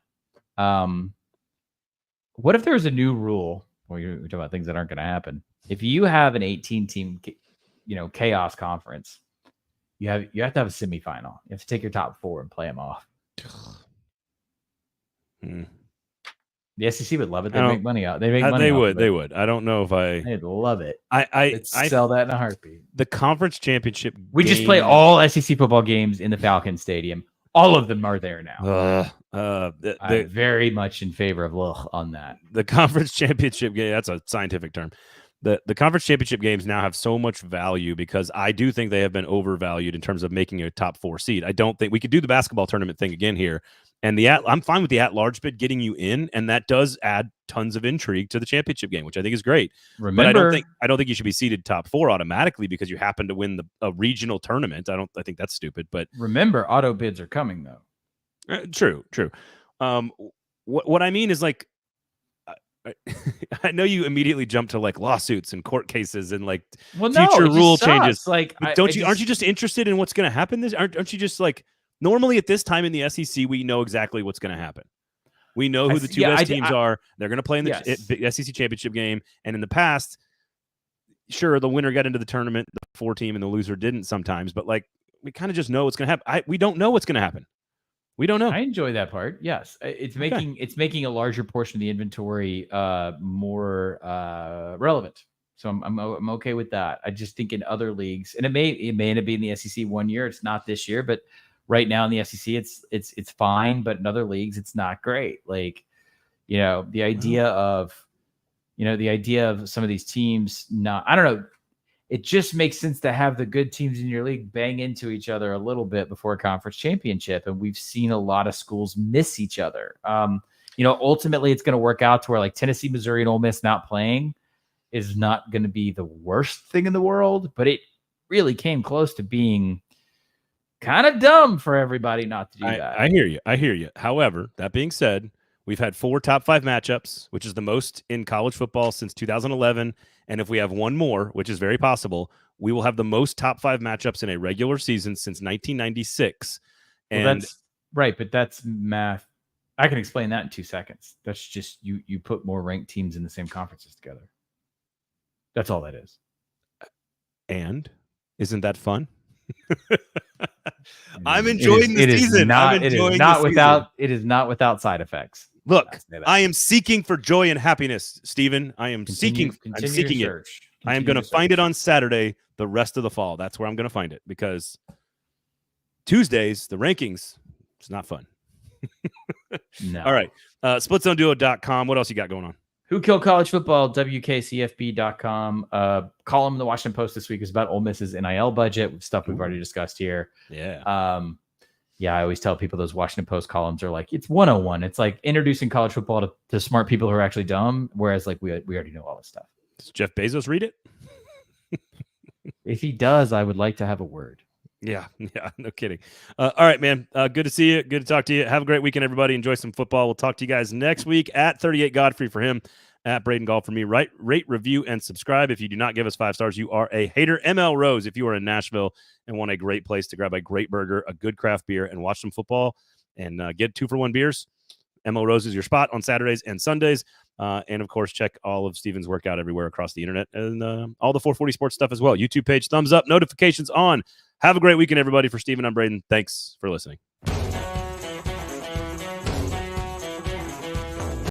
What if there's a new rule? Well, you're talking about things that aren't going to happen. If you have an 18-team, chaos conference, you have to have a semifinal. You have to take your top 4 and play them off. The SEC would love it. They make money out. They make money. They would. I don't know if they'd love it. I sell that in a heartbeat. The conference championship. We just play all SEC football games in the Falcon Stadium. All of them are there now. I'm very much in favor of on that. The conference championship game. That's a scientific term. The conference championship games now have so much value because I do think they have been overvalued in terms of making a top 4 seed. I don't think we could do the basketball tournament thing again here. And I'm fine with the at-large bid getting you in, and that does add tons of intrigue to the championship game, which I think is great. Remember, but I don't think you should be seeded top 4 automatically because you happen to win a regional tournament. I think that's stupid. But remember, auto bids are coming though. True. What I mean is like, I know you immediately jump to like lawsuits and court cases and like future rule changes. Like, aren't you just interested in what's going to happen? Aren't you just like, normally at this time in the SEC, we know exactly what's going to happen. We know who the two best teams are. They're going to play in the SEC championship game. And in the past, sure, the winner got into the tournament, the 4 team, and the loser didn't sometimes. But like, we kind of just know what's going to happen. We don't know what's going to happen. We don't know. I enjoy that part. Yes, it's making a larger portion of the inventory more relevant. So I'm okay with that. I just think in other leagues, and it may end up being the SEC one year. It's not this year, but right now in the SEC, it's fine. But in other leagues, it's not great. Like, the idea of some of these teams I don't know. It just makes sense to have the good teams in your league bang into each other a little bit before a conference championship. And we've seen a lot of schools miss each other. Ultimately it's going to work out to where like Tennessee, Missouri, and Ole Miss not playing is not going to be the worst thing in the world, but it really came close to being kind of dumb for everybody not to do that. I hear you. However, that being said, We've had 4 top 5 matchups, which is the most in college football since 2011. And if we have one more, which is very possible, we will have the most top 5 matchups in a regular season since 1996. And well, that's right, but that's math. I can explain that in 2 seconds. That's just you put more ranked teams in the same conferences together. That's all that is. And isn't that fun? I'm enjoying the season. It is not without side effects. Look, I am seeking for joy and happiness, Stephen. I am seeking it. I am going to find it on Saturday, the rest of the fall. That's where I'm going to find it, because Tuesdays, the rankings, it's not fun. No. All right. SplitZoneDuo.com. What else you got going on? Who Killed College Football, WKCFB.com. Column in the Washington Post this week is about Ole Miss's NIL budget, stuff we've already discussed here. Yeah. Yeah, I always tell people those Washington Post columns are like, it's 101. It's like introducing college football to smart people who are actually dumb, whereas like we already know all this stuff. Does Jeff Bezos read it? If he does, I would like to have a word. Yeah, no kidding. All right, man. Good to see you. Good to talk to you. Have a great weekend, everybody. Enjoy some football. We'll talk to you guys next week at 38 Godfrey for him, at Braden Gall for me. Rate, review, and subscribe. If you do not give us 5 stars, you are a hater. ML Rose, if you are in Nashville and want a great place to grab a great burger, a good craft beer, and watch some football and get 2-for-1 beers, ML Rose is your spot on Saturdays and Sundays. And, of course, check all of Steven's work out everywhere across the internet and all the 440 Sports stuff as well. YouTube page, thumbs up, notifications on. Have a great weekend, everybody. For Steven, I'm Braden. Thanks for listening.